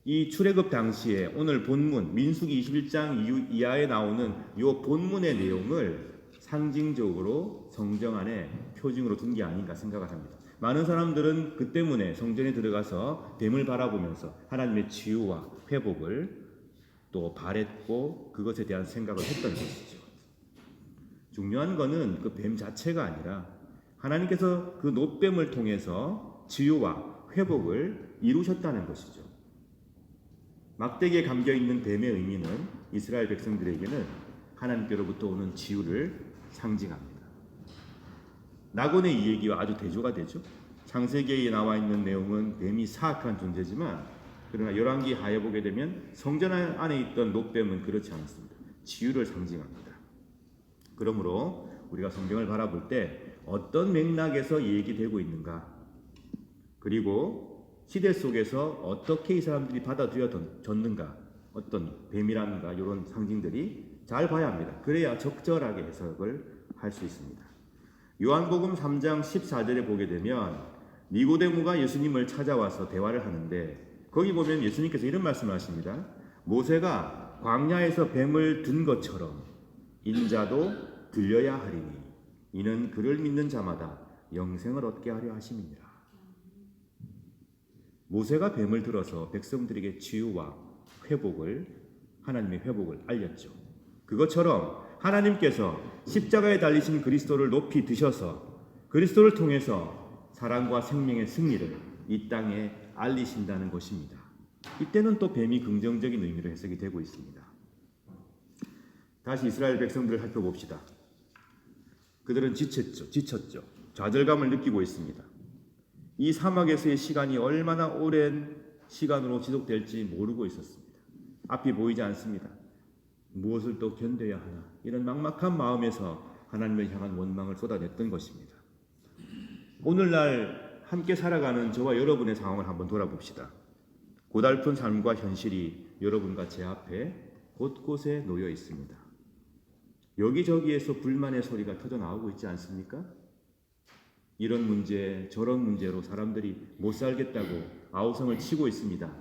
이 출애굽 당시에 오늘 본문 민수기 21장 이하에 나오는 이 본문의 내용을 상징적으로 성전 안에 표징으로 둔 게 아닌가 생각을 합니다. 많은 사람들은 그 때문에 성전에 들어가서 뱀을 바라보면서 하나님의 치유와 회복을 또 바랬고 그것에 대한 생각을 했던 것이죠. 중요한 거는 그 뱀 자체가 아니라 하나님께서 그 놋뱀을 통해서 치유와 회복을 이루셨다는 것이죠. 막대기에 감겨있는 뱀의 의미는 이스라엘 백성들에게는 하나님께로부터 오는 치유를 상징합니다. 낙원의 이야기와 아주 대조가 되죠. 창세기에 나와 있는 내용은 뱀이 사악한 존재지만, 그러나 열왕기 하에 보게 되면 성전 안에 있던 놋뱀은 그렇지 않습니다. 치유를 상징합니다. 그러므로 우리가 성경을 바라볼 때 어떤 맥락에서 얘기되고 있는가, 그리고 시대 속에서 어떻게 이 사람들이 받아들여졌는가, 어떤 뱀이라든가 이런 상징들이 잘 봐야 합니다. 그래야 적절하게 해석을 할 수 있습니다. 요한복음 3장 14절에 보게 되면 니고데모가 예수님을 찾아와서 대화를 하는데, 거기 보면 예수님께서 이런 말씀을 하십니다. 모세가 광야에서 뱀을 든 것처럼 인자도 들려야 하리니 이는 그를 믿는 자마다 영생을 얻게 하려 하심이니라. 모세가 뱀을 들어서 백성들에게 치유와 회복을, 하나님의 회복을 알렸죠. 그것처럼 하나님께서 십자가에 달리신 그리스도를 높이 드셔서 그리스도를 통해서 사랑과 생명의 승리를 이 땅에 알리신다는 것입니다. 이때는 또 뱀이 긍정적인 의미로 해석이 되고 있습니다. 다시 이스라엘 백성들을 살펴봅시다. 그들은 지쳤죠. 좌절감을 느끼고 있습니다. 이 사막에서의 시간이 얼마나 오랜 시간으로 지속될지 모르고 있었습니다. 앞이 보이지 않습니다. 무엇을 또 견뎌야 하나, 이런 막막한 마음에서 하나님을 향한 원망을 쏟아냈던 것입니다. 오늘날 함께 살아가는 저와 여러분의 상황을 한번 돌아봅시다. 고달픈 삶과 현실이 여러분과 제 앞에 곳곳에 놓여 있습니다. 여기저기에서 불만의 소리가 터져나오고 있지 않습니까? 이런 문제, 저런 문제로 사람들이 못 살겠다고 아우성을 치고 있습니다.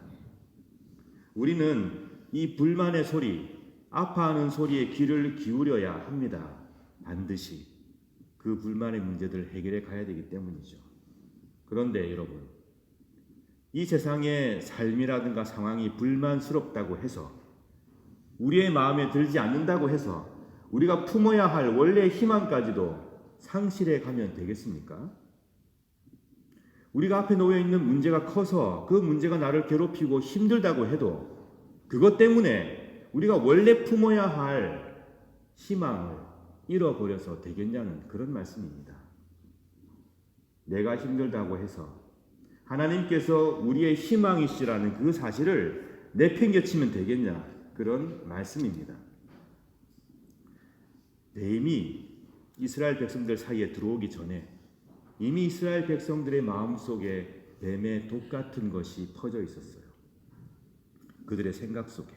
우리는 이 불만의 소리, 아파하는 소리에 귀를 기울여야 합니다. 반드시 그 불만의 문제들을 해결해 가야 되기 때문이죠. 그런데 여러분, 이 세상의 삶이라든가 상황이 불만스럽다고 해서, 우리의 마음에 들지 않는다고 해서 우리가 품어야 할 원래의 희망까지도 상실해 가면 되겠습니까? 우리가 앞에 놓여 있는 문제가 커서 그 문제가 나를 괴롭히고 힘들다고 해도 그것 때문에 우리가 원래 품어야 할 희망을 잃어버려서 되겠냐는 그런 말씀입니다. 내가 힘들다고 해서 하나님께서 우리의 희망이시라는 그 사실을 내팽개치면 되겠냐, 그런 말씀입니다. 뱀이 이스라엘 백성들 사이에 들어오기 전에 이미 이스라엘 백성들의 마음속에 뱀의 독 같은 것이 퍼져 있었어요. 그들의 생각 속에,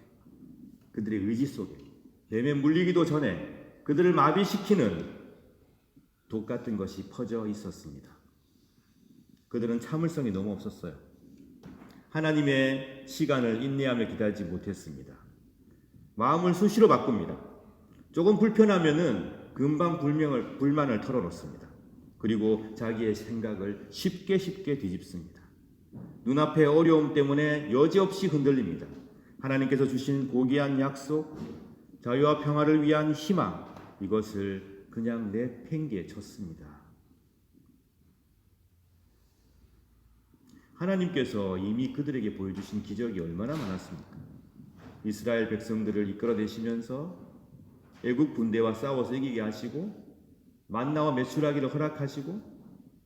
그들의 의지 속에, 뱀에 물리기도 전에 그들을 마비시키는 독 같은 것이 퍼져 있었습니다. 그들은 참을성이 너무 없었어요. 하나님의 시간을 인내하며 기다리지 못했습니다. 마음을 수시로 바꿉니다. 조금 불편하면은 금방 불만을 털어놓습니다. 그리고 자기의 생각을 쉽게 뒤집습니다. 눈앞의 어려움 때문에 여지없이 흔들립니다. 하나님께서 주신 고귀한 약속, 자유와 평화를 위한 희망, 이것을 그냥 내팽개에 쳤습니다. 하나님께서 이미 그들에게 보여주신 기적이 얼마나 많았습니까? 이스라엘 백성들을 이끌어내시면서 애국 군대와 싸워서 이기게 하시고 만나와 메추라기를 허락하시고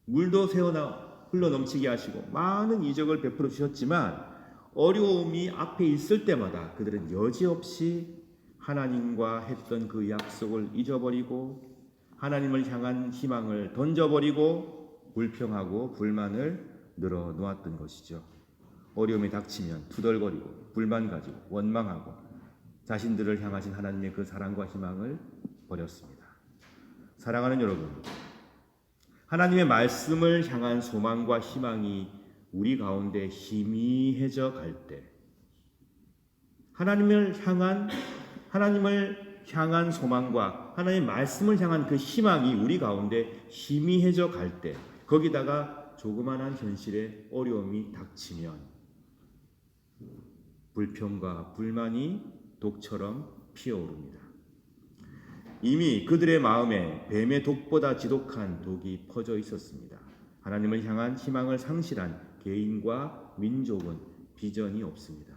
물도 새어나 흘러넘치게 하시고 많은 이적을 베풀어 주셨지만 어려움이 앞에 있을 때마다 그들은 여지없이 하나님과 했던 그 약속을 잊어버리고 하나님을 향한 희망을 던져버리고 불평하고 불만을 늘어놓았던 것이죠. 어려움이 닥치면 투덜거리고 불만 가지고 원망하고 자신들을 향하신 하나님의 그 사랑과 희망을 버렸습니다. 사랑하는 여러분, 하나님의 말씀을 향한 소망과 희망이 우리 가운데 희미해져 갈 때, 하나님을 향한 소망과 하나님의 말씀을 향한 그 희망이 우리 가운데 희미해져 갈 때, 거기다가 조그만한 현실의 어려움이 닥치면 불평과 불만이 독처럼 피어오릅니다. 이미 그들의 마음에 뱀의 독보다 지독한 독이 퍼져 있었습니다. 하나님을 향한 희망을 상실한 개인과 민족은 비전이 없습니다.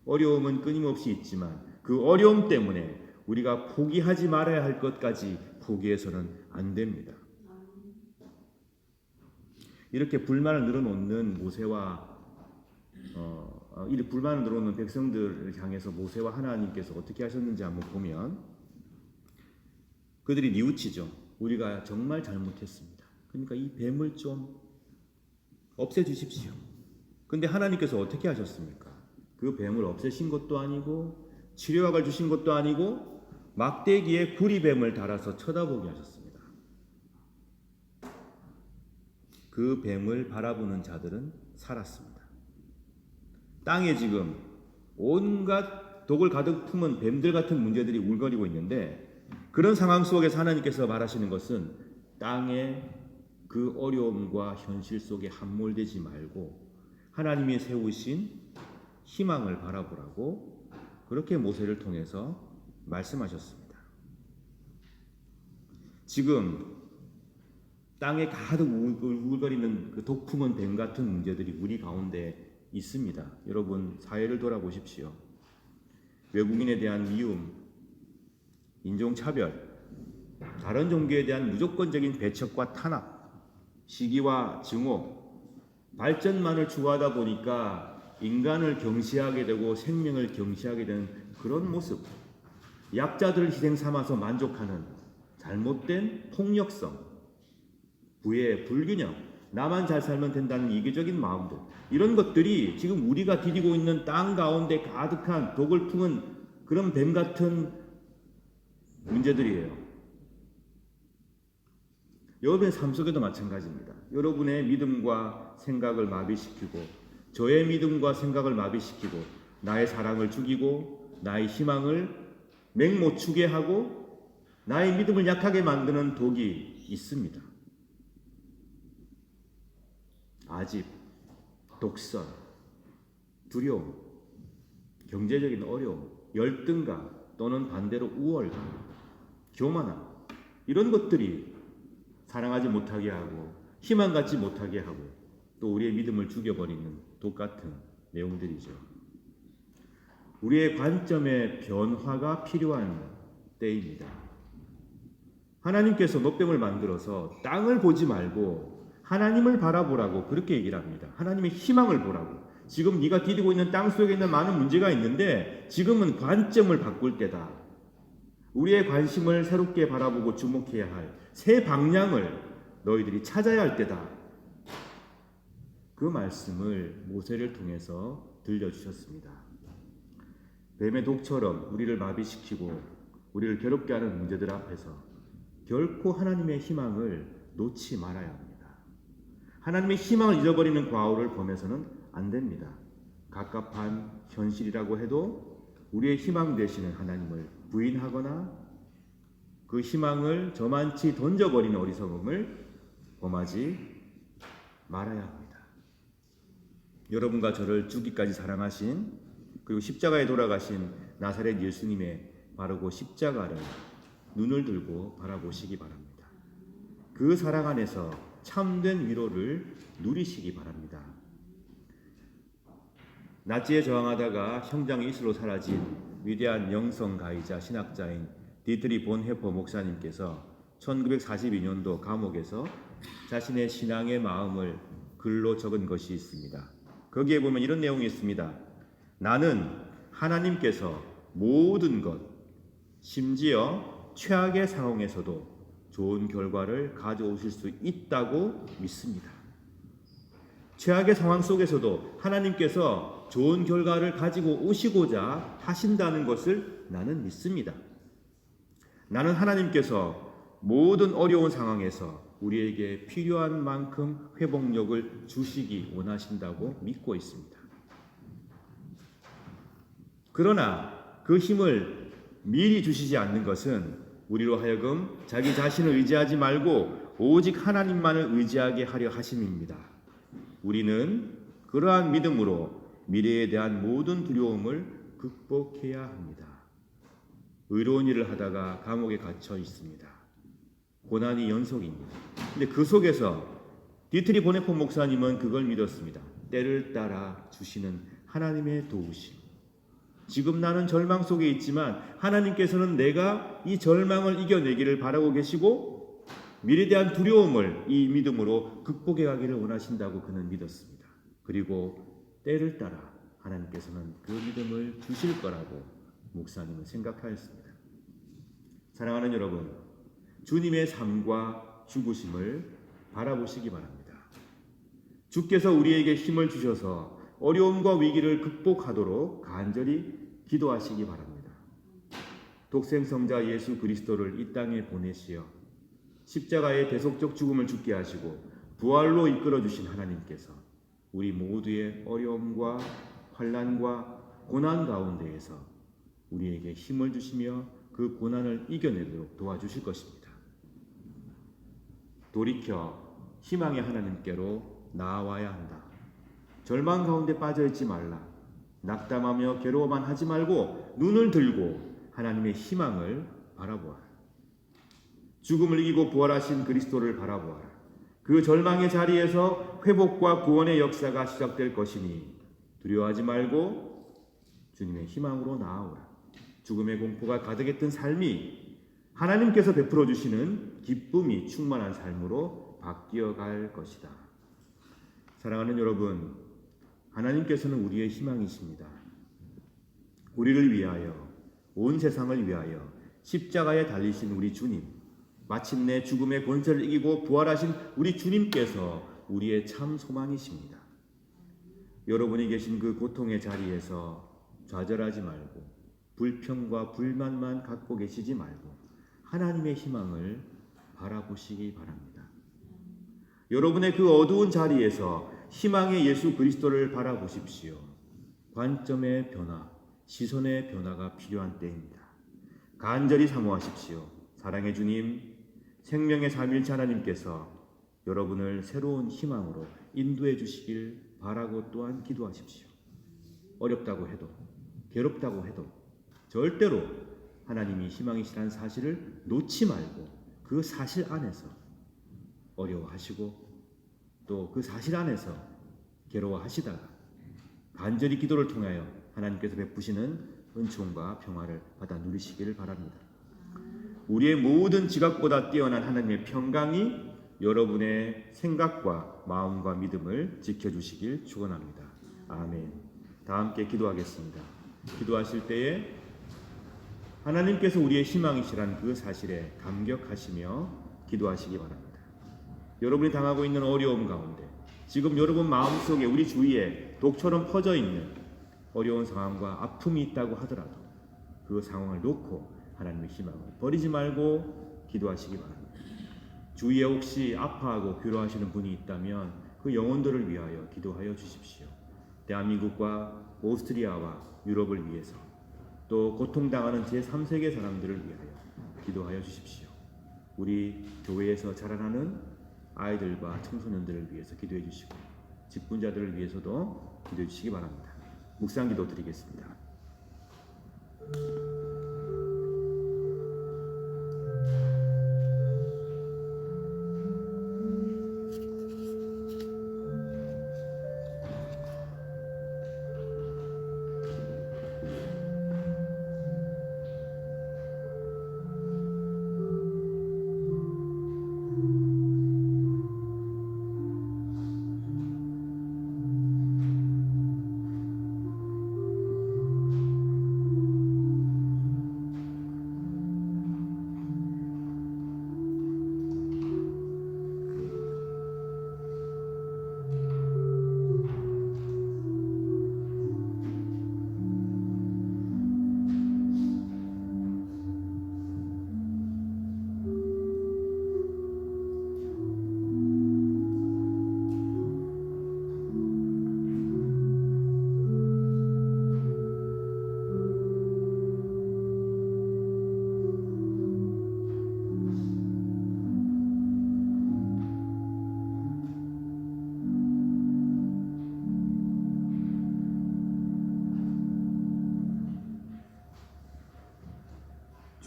어려움은 끊임없이 있지만 그 어려움 때문에 우리가 포기하지 말아야 할 것까지 포기해서는 안 됩니다. 이렇게 불만을 늘어놓는 모세와 이 불만을 늘어놓는 백성들을 향해서 모세와 하나님께서 어떻게 하셨는지 한번 보면 그들이 뉘우치죠. 우리가 정말 잘못했습니다. 그러니까 이 뱀을 좀 없애주십시오. 근데 하나님께서 어떻게 하셨습니까? 그 뱀을 없애신 것도 아니고 치료약을 주신 것도 아니고 막대기에 구리뱀을 달아서 쳐다보게 하셨습니다. 그 뱀을 바라보는 자들은 살았습니다. 땅에 지금 온갖 독을 가득 품은 뱀들 같은 문제들이 울거리고 있는데 그런 상황 속에서 하나님께서 말하시는 것은 땅의 그 어려움과 현실 속에 함몰되지 말고 하나님이 세우신 희망을 바라보라고 그렇게 모세를 통해서 말씀하셨습니다. 지금 땅에 가득 울거리는 그 독품은 뱀 같은 문제들이 우리 가운데 있습니다. 여러분 사회를 돌아보십시오. 외국인에 대한 미움, 인종차별, 다른 종교에 대한 무조건적인 배척과 탄압, 시기와 증오, 발전만을 추구하다 보니까 인간을 경시하게 되고 생명을 경시하게 되는 그런 모습, 약자들을 희생 삼아서 만족하는 잘못된 폭력성, 부의 불균형, 나만 잘 살면 된다는 이기적인 마음들, 이런 것들이 지금 우리가 디디고 있는 땅 가운데 가득한 독을 품은 그런 뱀 같은 문제들이에요. 여러분의 삶 속에도 마찬가지입니다. 여러분의 믿음과 생각을 마비시키고 저의 믿음과 생각을 마비시키고 나의 사랑을 죽이고 나의 희망을 맹못 추게 하고 나의 믿음을 약하게 만드는 독이 있습니다. 아집, 독설, 두려움, 경제적인 어려움, 열등감 또는 반대로 우월감, 교만함, 이런 것들이 사랑하지 못하게 하고 희망 갖지 못하게 하고 또 우리의 믿음을 죽여버리는 독 같은 내용들이죠. 우리의 관점의 변화가 필요한 때입니다. 하나님께서 노뱀을 만들어서 땅을 보지 말고 하나님을 바라보라고 그렇게 얘기를 합니다. 하나님의 희망을 보라고. 지금 네가 디디고 있는 땅 속에 있는 많은 문제가 있는데 지금은 관점을 바꿀 때다. 우리의 관심을 새롭게 바라보고 주목해야 할 새 방향을 너희들이 찾아야 할 때다. 그 말씀을 모세를 통해서 들려주셨습니다. 뱀의 독처럼 우리를 마비시키고 우리를 괴롭게 하는 문제들 앞에서 결코 하나님의 희망을 놓지 말아야 합니다. 하나님의 희망을 잊어버리는 과오를 범해서는 안 됩니다. 갑갑한 현실이라고 해도 우리의 희망 되시는 하나님을 부인하거나 그 희망을 저만치 던져버리는 어리석음을 범하지 말아야 합니다. 여러분과 저를 죽기까지 사랑하신 그리고 십자가에 돌아가신 나사렛 예수님의 바르고 십자가를 눈을 들고 바라보시기 바랍니다. 그 사랑 안에서 참된 위로를 누리시기 바랍니다. 나치에 저항하다가 형장의 이슬로 사라진 위대한 영성가이자 신학자인 디트리 본 헤퍼 목사님께서 1942년도 감옥에서 자신의 신앙의 마음을 글로 적은 것이 있습니다. 거기에 보면 이런 내용이 있습니다. 나는 하나님께서 모든 것, 심지어 최악의 상황에서도 좋은 결과를 가져오실 수 있다고 믿습니다. 최악의 상황 속에서도 하나님께서 좋은 결과를 가지고 오시고자 하신다는 것을 나는 믿습니다. 나는 하나님께서 모든 어려운 상황에서 우리에게 필요한 만큼 회복력을 주시기 원하신다고 믿고 있습니다. 그러나 그 힘을 미리 주시지 않는 것은 우리로 하여금 자기 자신을 의지하지 말고 오직 하나님만을 의지하게 하려 하심입니다. 우리는 그러한 믿음으로 미래에 대한 모든 두려움을 극복해야 합니다. 의로운 일을 하다가 감옥에 갇혀 있습니다. 고난이 연속입니다. 근데 그 속에서 디트리 보네포 목사님은 그걸 믿었습니다. 때를 따라 주시는 하나님의 도우심. 지금 나는 절망 속에 있지만 하나님께서는 내가 이 절망을 이겨내기를 바라고 계시고 미래에 대한 두려움을 이 믿음으로 극복해 가기를 원하신다고 그는 믿었습니다. 그리고 때를 따라 하나님께서는 그 믿음을 주실 거라고 목사님은 생각하였습니다. 사랑하는 여러분, 주님의 삶과 죽으심을 바라보시기 바랍니다. 주께서 우리에게 힘을 주셔서 어려움과 위기를 극복하도록 간절히 기도하시기 바랍니다. 독생성자 예수 그리스도를 이 땅에 보내시어 십자가의 대속적 죽음을 죽게 하시고 부활로 이끌어 주신 하나님께서 우리 모두의 어려움과 환난과 고난 가운데에서 우리에게 힘을 주시며 그 고난을 이겨내도록 도와주실 것입니다. 돌이켜 희망의 하나님께로 나아와야 한다. 절망 가운데 빠져있지 말라. 낙담하며 괴로워만 하지 말고 눈을 들고 하나님의 희망을 바라보아라. 죽음을 이기고 부활하신 그리스도를 바라보아라. 그 절망의 자리에서 회복과 구원의 역사가 시작될 것이니 두려워하지 말고 주님의 희망으로 나아오라. 죽음의 공포가 가득했던 삶이 하나님께서 베풀어 주시는 기쁨이 충만한 삶으로 바뀌어갈 것이다. 사랑하는 여러분, 하나님께서는 우리의 희망이십니다. 우리를 위하여, 온 세상을 위하여 십자가에 달리신 우리 주님, 마침내 죽음의 권세를 이기고 부활하신 우리 주님께서 우리의 참 소망이십니다. 여러분이 계신 그 고통의 자리에서 좌절하지 말고 불평과 불만만 갖고 계시지 말고 하나님의 희망을 바라보시기 바랍니다. 여러분의 그 어두운 자리에서 희망의 예수 그리스도를 바라보십시오. 관점의 변화, 시선의 변화가 필요한 때입니다. 간절히 사모하십시오. 사랑의 주님, 생명의 삼위일체 하나님께서 여러분을 새로운 희망으로 인도해 주시길 바라고 또한 기도하십시오. 어렵다고 해도, 괴롭다고 해도 절대로 하나님이 희망이시라는 사실을 놓지 말고 그 사실 안에서 어려워하시고 또 그 사실 안에서 괴로워하시다가 간절히 기도를 통하여 하나님께서 베푸시는 은총과 평화를 받아 누리시기를 바랍니다. 우리의 모든 지각보다 뛰어난 하나님의 평강이 여러분의 생각과 마음과 믿음을 지켜주시길 축원합니다. 아멘. 다 함께 기도하겠습니다. 기도하실 때에 하나님께서 우리의 희망이시란 그 사실에 감격하시며 기도하시기 바랍니다. 여러분이 당하고 있는 어려움 가운데 지금 여러분 마음속에 우리 주위에 독처럼 퍼져 있는 어려운 상황과 아픔이 있다고 하더라도 그 상황을 놓고 하나님의 희망을 버리지 말고 기도하시기 바랍니다. 주위에 혹시 아파하고 괴로워하시는 분이 있다면 그 영혼들을 위하여 기도하여 주십시오. 대한민국과 오스트리아와 유럽을 위해서 또 고통당하는 제3세계 사람들을 위하여 기도하여 주십시오. 우리 교회에서 자라나는 아이들과 청소년들을 위해서 기도해 주시고 직분자들을 위해서도 기도해 주시기 바랍니다. 묵상 기도 드리겠습니다.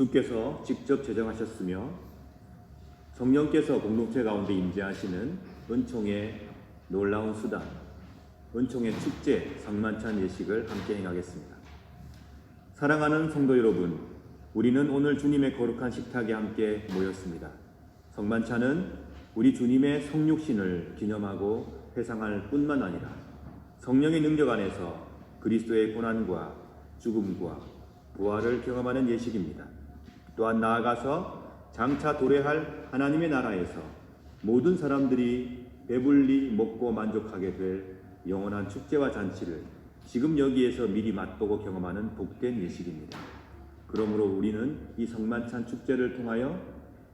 주께서 직접 제정하셨으며 성령께서 공동체 가운데 임재하시는 은총의 놀라운 수단, 은총의 축제 성만찬 예식을 함께 행하겠습니다. 사랑하는 성도 여러분, 우리는 오늘 주님의 거룩한 식탁에 함께 모였습니다. 성만찬은 우리 주님의 성육신을 기념하고 회상할 뿐만 아니라 성령의 능력 안에서 그리스도의 고난과 죽음과 부활을 경험하는 예식입니다. 또한 나아가서 장차 도래할 하나님의 나라에서 모든 사람들이 배불리 먹고 만족하게 될 영원한 축제와 잔치를 지금 여기에서 미리 맛보고 경험하는 복된 예식입니다. 그러므로 우리는 이 성만찬 축제를 통하여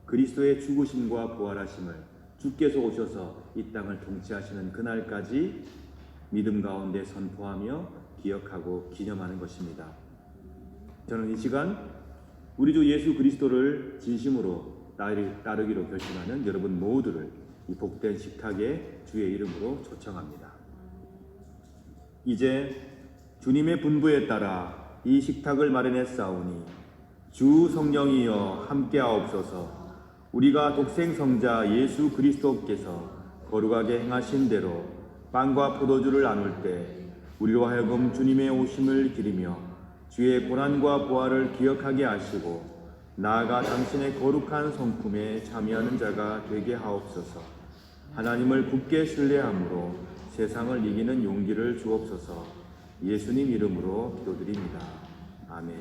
그리스도의 죽으심과 부활하심을 주께서 오셔서 이 땅을 통치하시는 그날까지 믿음 가운데 선포하며 기억하고 기념하는 것입니다. 저는 이 시간 우리 주 예수 그리스도를 진심으로 따르기로 결심하는 여러분 모두를 이 복된 식탁에 주의 이름으로 초청합니다. 이제 주님의 분부에 따라 이 식탁을 마련했사오니 주 성령이여 함께하옵소서. 우리가 독생성자 예수 그리스도께서 거룩하게 행하신 대로 빵과 포도주를 나눌 때 우리로 하여금 주님의 오심을 기리며 주의 고난과 부활을 기억하게 하시고 나아가 당신의 거룩한 성품에 참여하는 자가 되게 하옵소서. 하나님을 굳게 신뢰함으로 세상을 이기는 용기를 주옵소서. 예수님 이름으로 기도드립니다. 아멘.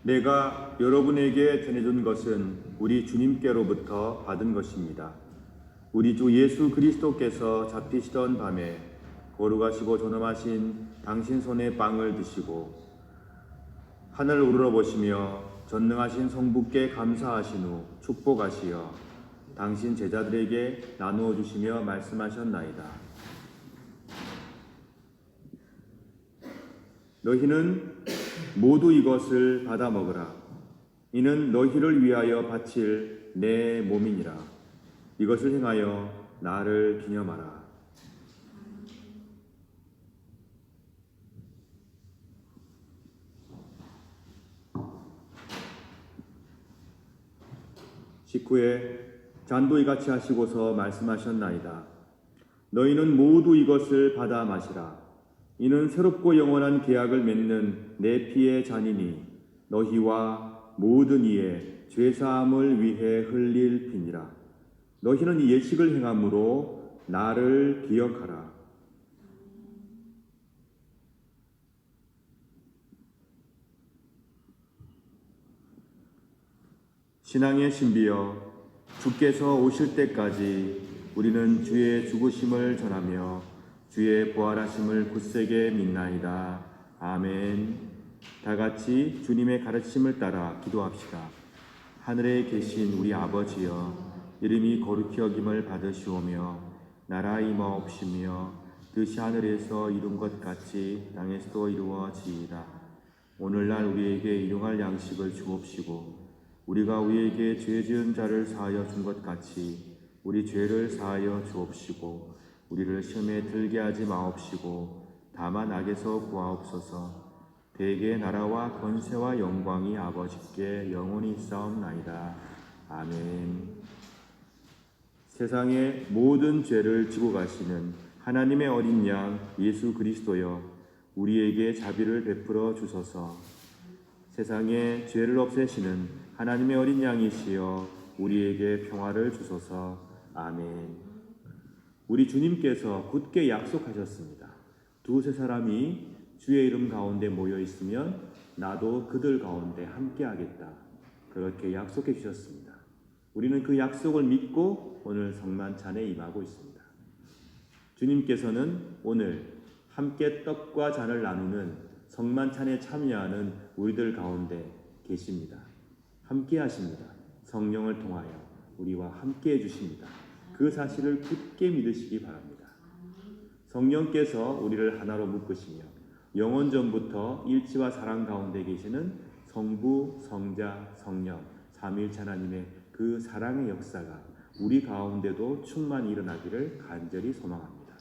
내가 여러분에게 전해준 것은 우리 주님께로부터 받은 것입니다. 우리 주 예수 그리스도께서 잡히시던 밤에 거룩하시고 존엄하신 당신 손에 빵을 드시고 하늘 우러러보시며 전능하신 성부께 감사하신 후 축복하시어 당신 제자들에게 나누어 주시며 말씀하셨나이다. 너희는 모두 이것을 받아 먹으라. 이는 너희를 위하여 바칠 내 몸이니라. 이것을 행하여 나를 기념하라. 식후에 잔도 이같이 하시고서 말씀하셨나이다. 너희는 모두 이것을 받아 마시라. 이는 새롭고 영원한 계약을 맺는 내 피의 잔이니 너희와 모든 이의 죄사함을 위해 흘릴 피니라. 너희는 이 예식을 행함으로 나를 기억하라. 신앙의 신비여, 주께서 오실 때까지 우리는 주의 죽으심을 전하며 주의 부활하심을 굳세게 믿나이다. 아멘. 다 같이 주님의 가르침을 따라 기도합시다. 하늘에 계신 우리 아버지여, 이름이 거룩히 여김을 받으시오며 나라 임하옵시며 뜻이 하늘에서 이룬 것 같이 땅에서도 이루어지이다. 오늘날 우리에게 일용할 양식을 주옵시고 우리가 우리에게 죄 지은 자를 사하여 준 것 같이 우리 죄를 사하여 주옵시고 우리를 시험에 들게 하지 마옵시고 다만 악에서 구하옵소서. 대개 나라와 권세와 영광이 아버지께 영원히 있사옵나이다. 아멘. 세상의 모든 죄를 지고 가시는 하나님의 어린 양 예수 그리스도여, 우리에게 자비를 베풀어 주소서. 세상의 죄를 없애시는 하나님의 어린 양이시여, 우리에게 평화를 주소서. 아멘. 우리 주님께서 굳게 약속하셨습니다. 두세 사람이 주의 이름 가운데 모여 있으면 나도 그들 가운데 함께 하겠다. 그렇게 약속해 주셨습니다. 우리는 그 약속을 믿고 오늘 성만찬에 임하고 있습니다. 주님께서는 오늘 함께 떡과 잔을 나누는 성만찬에 참여하는 우리들 가운데 계십니다. 함께 하십니다. 성령을 통하여 우리와 함께 해주십니다. 그 사실을 굳게 믿으시기 바랍니다. 성령께서 우리를 하나로 묶으시며 영원전부터 일치와 사랑 가운데 계시는 성부, 성자, 성령, 삼위일체 하나님의 그 사랑의 역사가 우리 가운데도 충만히 일어나기를 간절히 소망합니다.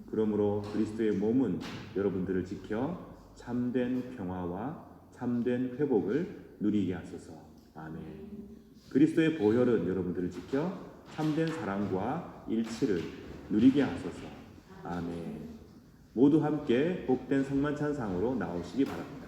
그러므로 그리스도의 몸은 여러분들을 지켜 참된 평화와 참된 회복을 누리게 하소서. 아멘. 그리스도의 보혈은 여러분들을 지켜 참된 사랑과 일치를 누리게 하소서. 아멘. 모두 함께 복된 성만찬상으로 나오시기 바랍니다.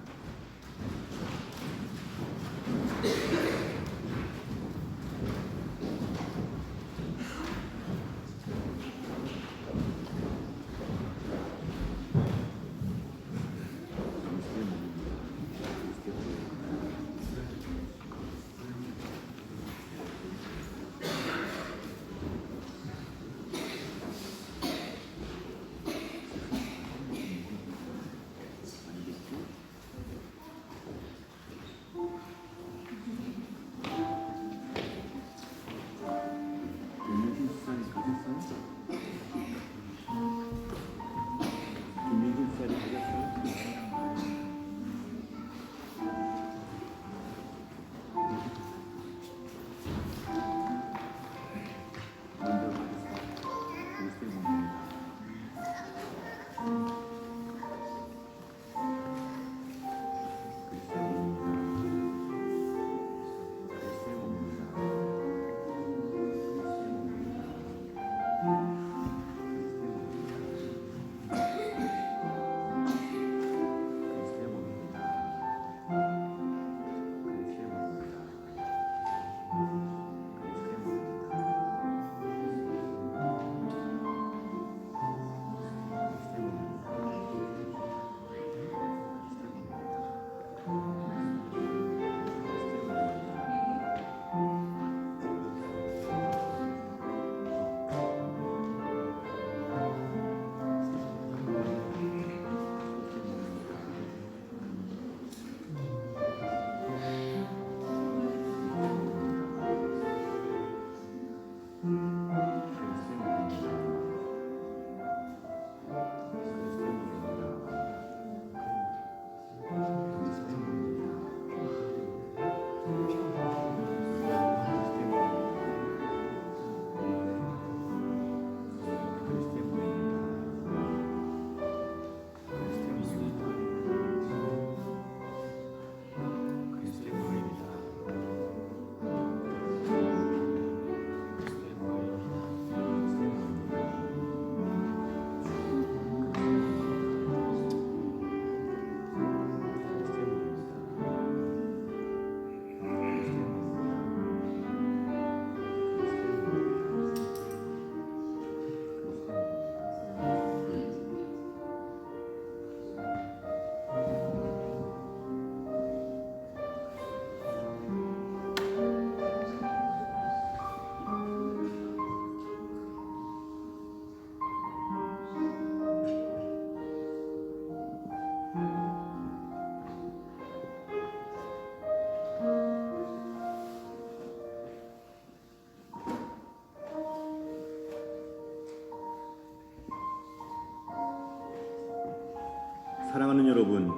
사랑하는 여러분,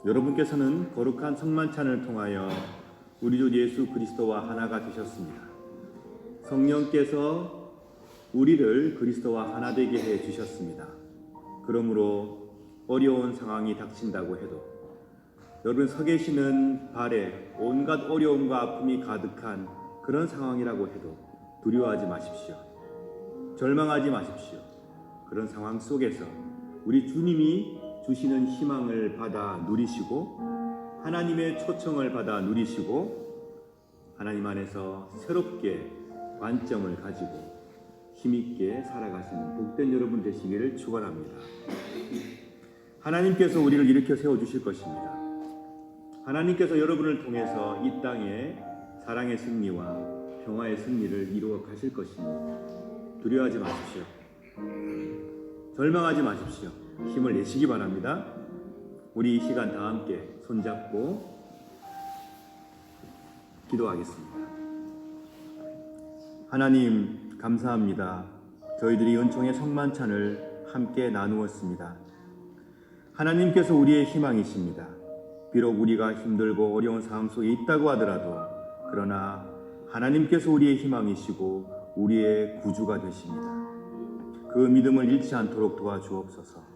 여러분께서는 거룩한 성만찬을 통하여 우리 주 예수 그리스도와 하나가 되셨습니다. 성령께서 우리를 그리스도와 하나 되게 해 주셨습니다. 그러므로 어려운 상황이 닥친다고 해도, 여러분 서 계시는 발에 온갖 어려움과 아픔이 가득한 그런 상황이라고 해도 두려워하지 마십시오. 절망하지 마십시오. 그런 상황 속에서 우리 주님이 주시는 희망을 받아 누리시고, 하나님의 초청을 받아 누리시고, 하나님 안에서 새롭게 관점을 가지고 힘있게 살아가시는 복된 여러분 되시기를 축원합니다. 하나님께서 우리를 일으켜 세워주실 것입니다. 하나님께서 여러분을 통해서 이 땅에 사랑의 승리와 평화의 승리를 이루어 가실 것입니다. 두려워하지 마십시오. 절망하지 마십시오. 힘을 내시기 바랍니다. 우리 이 시간 다 함께 손잡고 기도하겠습니다. 하나님 감사합니다. 저희들이 은총의 성만찬을 함께 나누었습니다. 하나님께서 우리의 희망이십니다. 비록 우리가 힘들고 어려운 상황 속에 있다고 하더라도, 그러나 하나님께서 우리의 희망이시고 우리의 구주가 되십니다. 그 믿음을 잃지 않도록 도와주옵소서.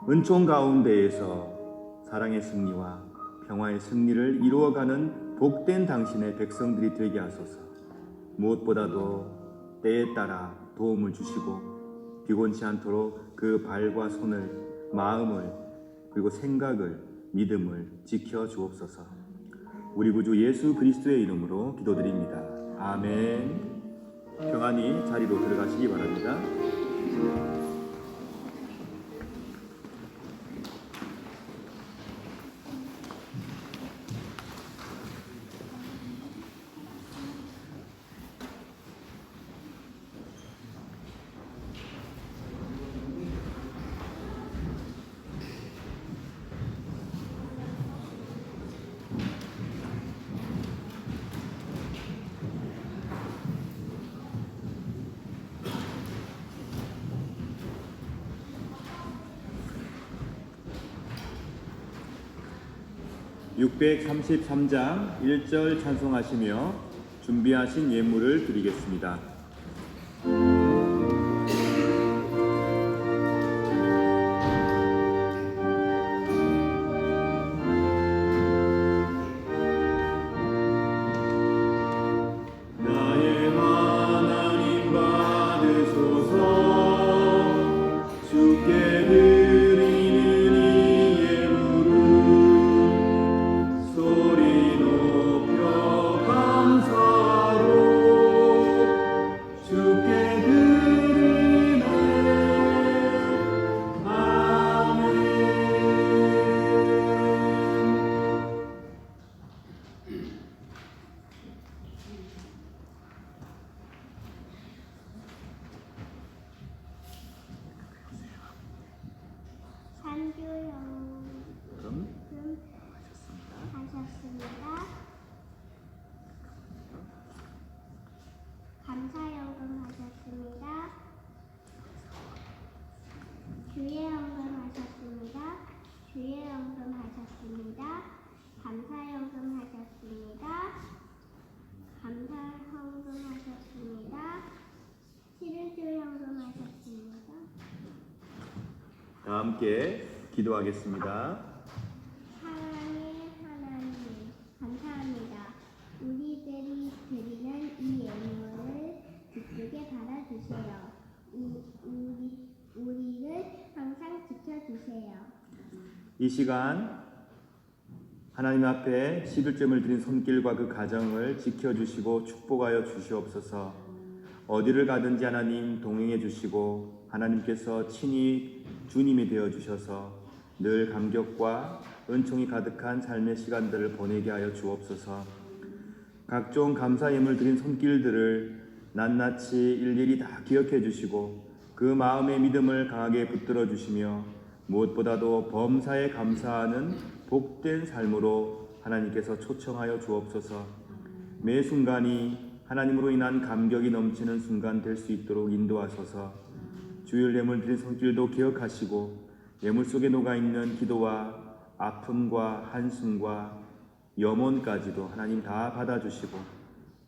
은총 가운데에서 사랑의 승리와 평화의 승리를 이루어가는 복된 당신의 백성들이 되게 하소서. 무엇보다도 때에 따라 도움을 주시고 피곤치 않도록 그 발과 손을, 마음을, 그리고 생각을, 믿음을 지켜 주옵소서. 우리 구주 예수 그리스도의 이름으로 기도드립니다. 아멘. 평안히 자리로 들어가시기 바랍니다. (633장) 1절 찬송하시며 준비하신 예물을 드리겠습니다. 나의 하나님 받으소서. 주께 드리는 이 예물을 소리 높여 감사로 주께 드리네. 아멘. 산교연금 하셨습니다. 감사연금 하셨습니다. 주예연금 하셨습니다. 주예연금 하셨습니다. 감사연금 하셨습니다. 감사헌금 하셨습니다. 치르주연금 하셨습니다. 다 함께 기도하겠습니다. 사랑의 하나님, 감사합니다. 우리들이 드리는 이 예물을 기쁘게 받아주세요. 우리를 항상 지켜주세요. 이 시간 하나님 앞에 11점을 드린 손길과 그 가정을 지켜주시고 축복하여 주시옵소서. 어디를 가든지 하나님 동행해 주시고, 하나님께서 친히 주님이 되어 주셔서 늘 감격과 은총이 가득한 삶의 시간들을 보내게 하여 주옵소서. 각종 감사 예물 드린 손길들을 낱낱이 일일이 다 기억해 주시고, 그 마음의 믿음을 강하게 붙들어 주시며, 무엇보다도 범사에 감사하는 복된 삶으로 하나님께서 초청하여 주옵소서. 매 순간이 하나님으로 인한 감격이 넘치는 순간 될 수 있도록 인도하소서. 주일 예물 드린 손길도 기억하시고, 예물 속에 녹아있는 기도와 아픔과 한숨과 염원까지도 하나님 다 받아주시고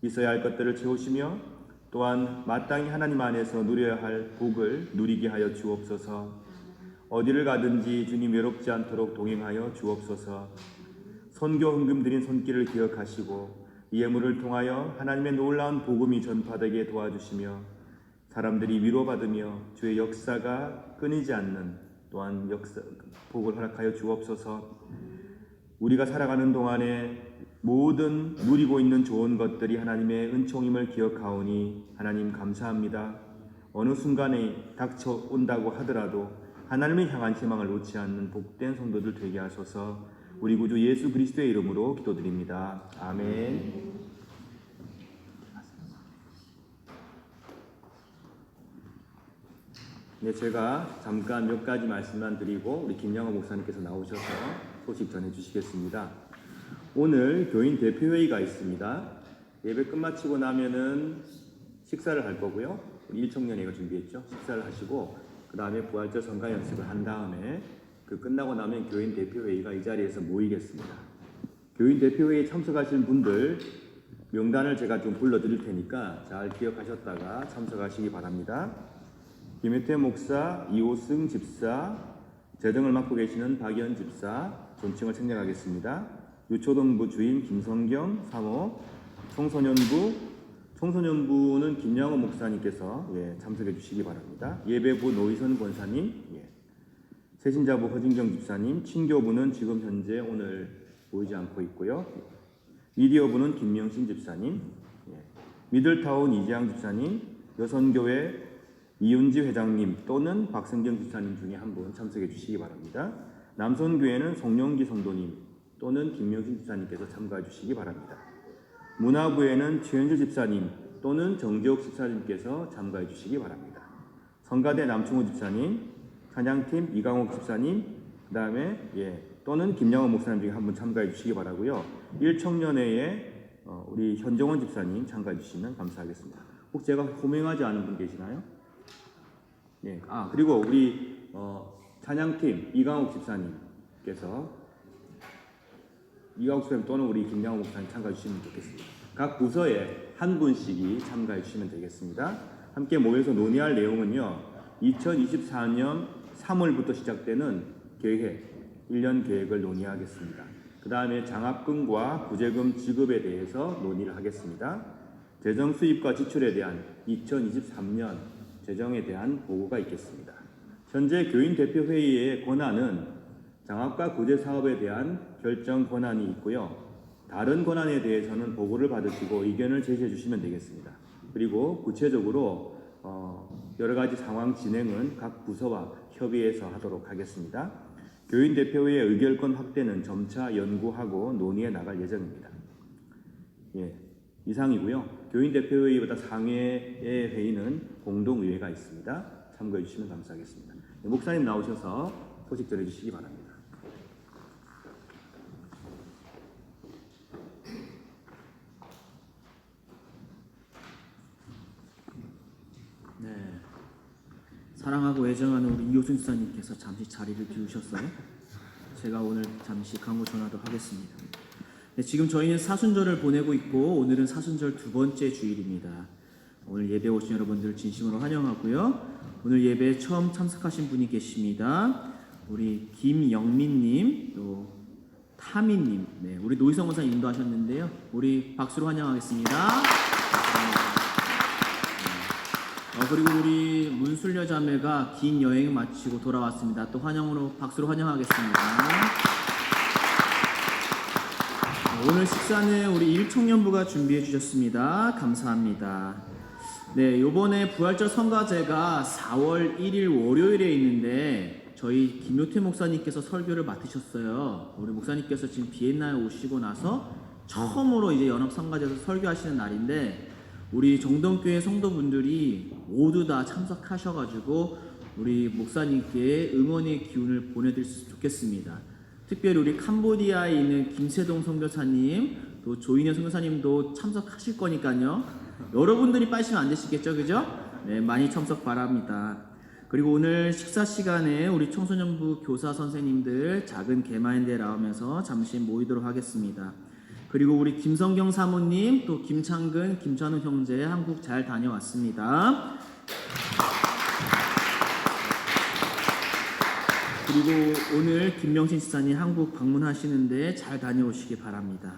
있어야 할 것들을 채우시며 또한 마땅히 하나님 안에서 누려야 할 복을 누리게 하여 주옵소서. 어디를 가든지 주님 외롭지 않도록 동행하여 주옵소서. 선교 헌금 드린 손길을 기억하시고 이 예물을 통하여 하나님의 놀라운 복음이 전파되게 도와주시며 사람들이 위로받으며 주의 역사가 끊이지 않는 또한 복을 허락하여 주옵소서. 우리가 살아가는 동안에 모든 누리고 있는 좋은 것들이 하나님의 은총임을 기억하오니 하나님 감사합니다. 어느 순간에 닥쳐온다고 하더라도 하나님을 향한 희망을 놓지 않는 복된 성도들 되게 하소서. 우리 구주 예수 그리스도의 이름으로 기도드립니다. 아멘. 네, 제가 잠깐 몇 가지 말씀만 드리고 우리 김영호 목사님께서 나오셔서 소식 전해 주시겠습니다. 오늘 교인 대표회의가 있습니다. 예배 끝마치고 나면은 식사를 할 거고요. 우리 일청년회가 준비했죠. 식사를 하시고 그 다음에 부활절 성가 연습을 한 다음에 그 끝나고 나면 교인 대표회의가 이 자리에서 모이겠습니다. 교인 대표회의에 참석하신 분들 명단을 제가 좀 불러드릴 테니까 잘 기억하셨다가 참석하시기 바랍니다. 김혜태 목사, 이호승 집사, 재정을 맡고 계시는 박연 집사, 존칭을 생략하겠습니다. 유초동부 주인 김성경 사모, 청소년부는 김양호 목사님께서 참석해 주시기 바랍니다. 예배부 노희선 권사님, 세신자부 허진경 집사님, 친교부는 지금 현재 오늘 보이지 않고 있고요. 미디어부는 김명신 집사님, 미들타운 이재양 집사님, 여선교회 이윤지 회장님 또는 박승경 집사님 중에 한 분 참석해 주시기 바랍니다. 남선교회는 송영기 성도님 또는 김명신 집사님께서 참가해 주시기 바랍니다. 문화부에는 최현주 집사님 또는 정재옥 집사님께서 참가해 주시기 바랍니다. 성가대 남충호 집사님, 찬양팀 이강옥 집사님, 그 다음에 또는 김양호 목사님 중에 한 분 참가해 주시기 바라고요. 일청년회에 우리 현정원 집사님 참가해 주시면 감사하겠습니다. 혹시 제가 호명하지 않은 분 계시나요? 그리고 우리 찬양팀 이강옥 집사님께서 이강옥 집사님 또는 우리 김양호 목사님 참가해 주시면 좋겠습니다. 각 부서에 한 분씩이 참가해 주시면 되겠습니다. 함께 모여서 논의할 내용은요. 2024년 3월부터 시작되는 계획, 1년 계획을 논의하겠습니다. 그 다음에 장학금과 구제금 지급에 대해서 논의를 하겠습니다. 재정 수입과 지출에 대한 2023년 재정에 대한 보고가 있겠습니다. 현재 교인 대표 회의의 권한은 장학과 구제 사업에 대한 결정 권한이 있고요. 다른 권한에 대해서는 보고를 받으시고 의견을 제시해 주시면 되겠습니다. 그리고 구체적으로 여러 가지 상황 진행은 각 부서와 협의해서 하도록 하겠습니다. 교인 대표회의 의결권 확대는 점차 연구하고 논의해 나갈 예정입니다. 이상이고요. 교인 대표회의보다 상회의 회의는 공동의회가 있습니다. 참고해 주시면 감사하겠습니다. 목사님 나오셔서 소식 전해 주시기 바랍니다. 사랑하고 애정하는 우리 이호순 집사님께서 잠시 자리를 비우셨어요. 제가 오늘 잠시 강호 전화도 하겠습니다. 지금 저희는 사순절을 보내고 있고 오늘은 사순절 두 번째 주일입니다. 오늘 예배 오신 여러분들 진심으로 환영하고요. 오늘 예배에 처음 참석하신 분이 계십니다. 우리 김영민님, 또 타미님, 우리 노희성 원사님 인도하셨는데요. 우리 박수로 환영하겠습니다. 그리고 우리 문술녀 자매가 긴 여행을 마치고 돌아왔습니다. 또 환영으로 박수로 환영하겠습니다. 오늘 식사는 우리 일청년부가 준비해 주셨습니다. 감사합니다. 요번에 부활절 성가제가 4월 1일 월요일에 있는데 저희 김효태 목사님께서 설교를 맡으셨어요. 우리 목사님께서 지금 비엔나에 오시고 나서 처음으로 이제 연합 성가제에서 설교하시는 날인데 우리 정동교회 성도분들이 모두 다 참석하셔가지고 우리 목사님께 응원의 기운을 보내드렸으면 좋겠습니다. 특별히 우리 캄보디아에 있는 김세동 선교사님, 또 조인현 선교사님도 참석하실 거니까요. 여러분들이 빠지시면 안 되시겠죠, 그죠? 많이 참석 바랍니다. 그리고 오늘 식사 시간에 우리 청소년부 교사 선생님들 작은 개마인대 나오면서 잠시 모이도록 하겠습니다. 그리고 우리 김성경 사모님, 또 김창근, 김찬우 형제 한국 잘 다녀왔습니다. 그리고 오늘 김명신 지사님 한국 방문하시는데 잘 다녀오시기 바랍니다.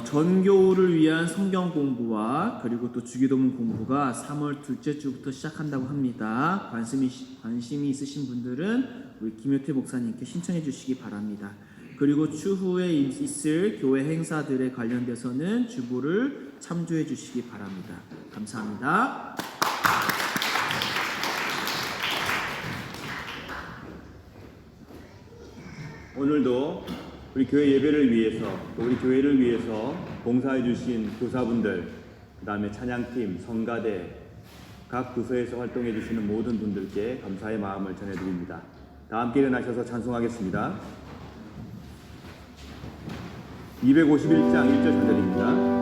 전교를 위한 성경 공부와 그리고 또 주기도문 공부가 3월 둘째 주부터 시작한다고 합니다. 관심이 있으신 분들은 우리 김효태 목사님께 신청해 주시기 바랍니다. 그리고 추후에 있을 교회 행사들에 관련돼서는 주보를 참조해 주시기 바랍니다. 감사합니다. 오늘도 우리 교회 예배를 위해서, 또 우리 교회를 위해서 봉사해 주신 교사분들, 그 다음에 찬양팀, 성가대, 각 부서에서 활동해 주시는 모든 분들께 감사의 마음을 전해드립니다. 다 함께 일어나셔서 찬송하겠습니다. 251장 1절 찬절입니다.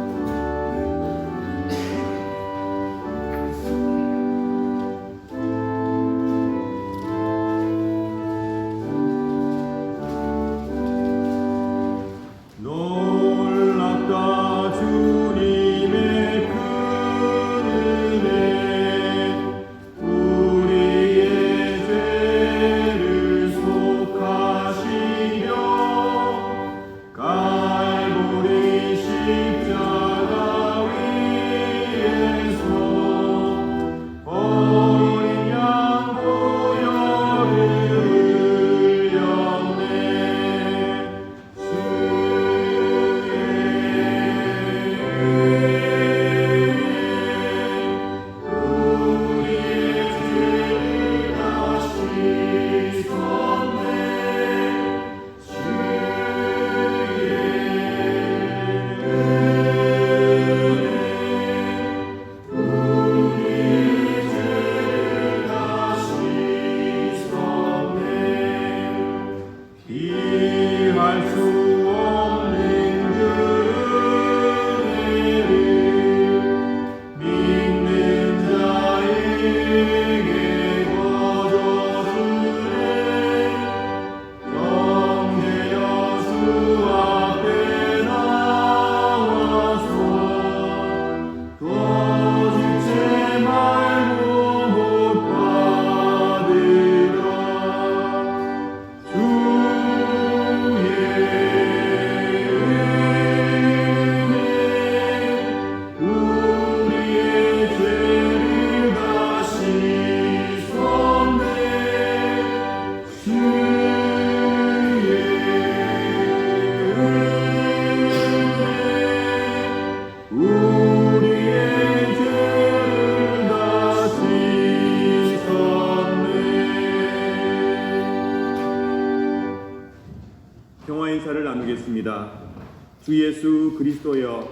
주 예수 그리스도여,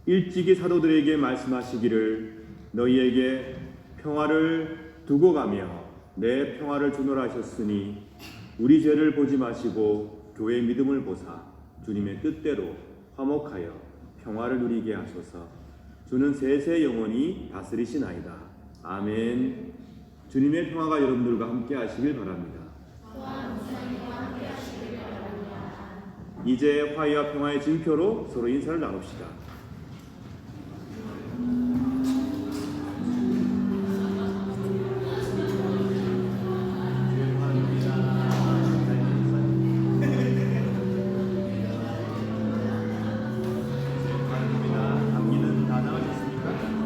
일찍이 사도들에게 말씀하시기를 너희에게 평화를 두고 가며 내 평화를 주노라 하셨으니 우리 죄를 보지 마시고 교회의 믿음을 보사 주님의 뜻대로 화목하여 평화를 누리게 하소서. 주는 세세 영원히 다스리시나이다. 아멘. 주님의 평화가 여러분들과 함께 하시길 바랍니다. 이제 화해와 평화의 징표로 서로 인사를 나눕시다. 감기는 다 나으셨습니까?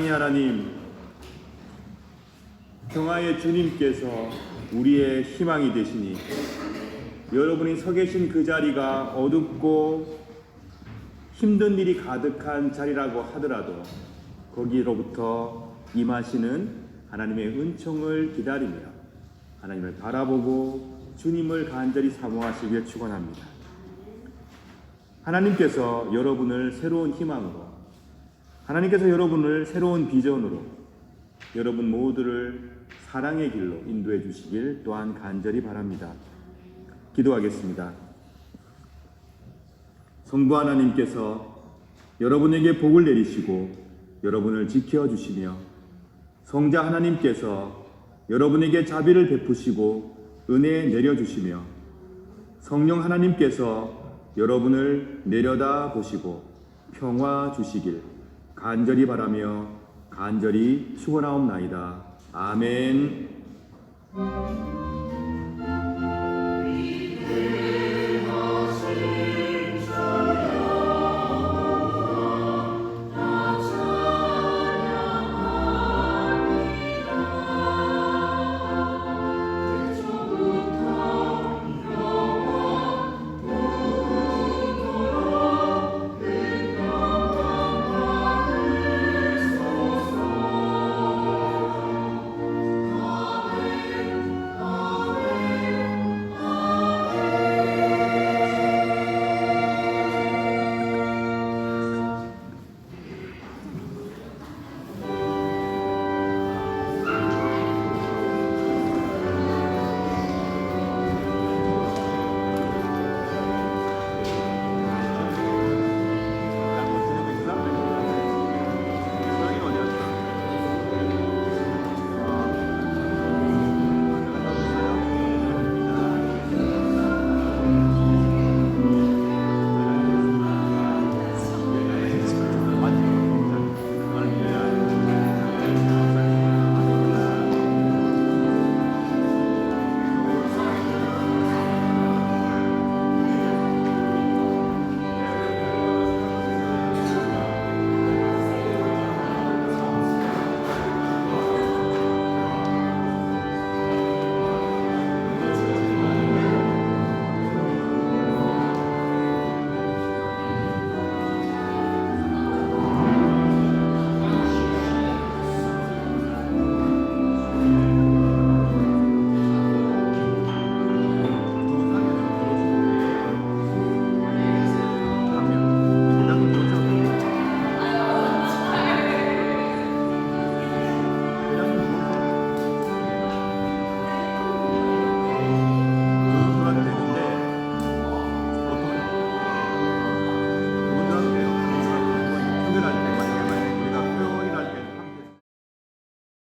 사랑의 하나님, 평화의 주님께서 우리의 희망이 되시니 여러분이 서 계신 그 자리가 어둡고 힘든 일이 가득한 자리라고 하더라도 거기로부터 임하시는 하나님의 은총을 기다리며 하나님을 바라보고 주님을 간절히 사모하시길 축원합니다. 하나님께서 여러분을 새로운 희망으로, 하나님께서 여러분을 새로운 비전으로, 여러분 모두를 사랑의 길로 인도해 주시길 또한 간절히 바랍니다. 기도하겠습니다. 성부 하나님께서 여러분에게 복을 내리시고 여러분을 지켜주시며 성자 하나님께서 여러분에게 자비를 베푸시고 은혜 내려주시며 성령 하나님께서 여러분을 내려다 보시고 평화 주시길 간절히 바라며 간절히 축원하옵나이다. 아멘.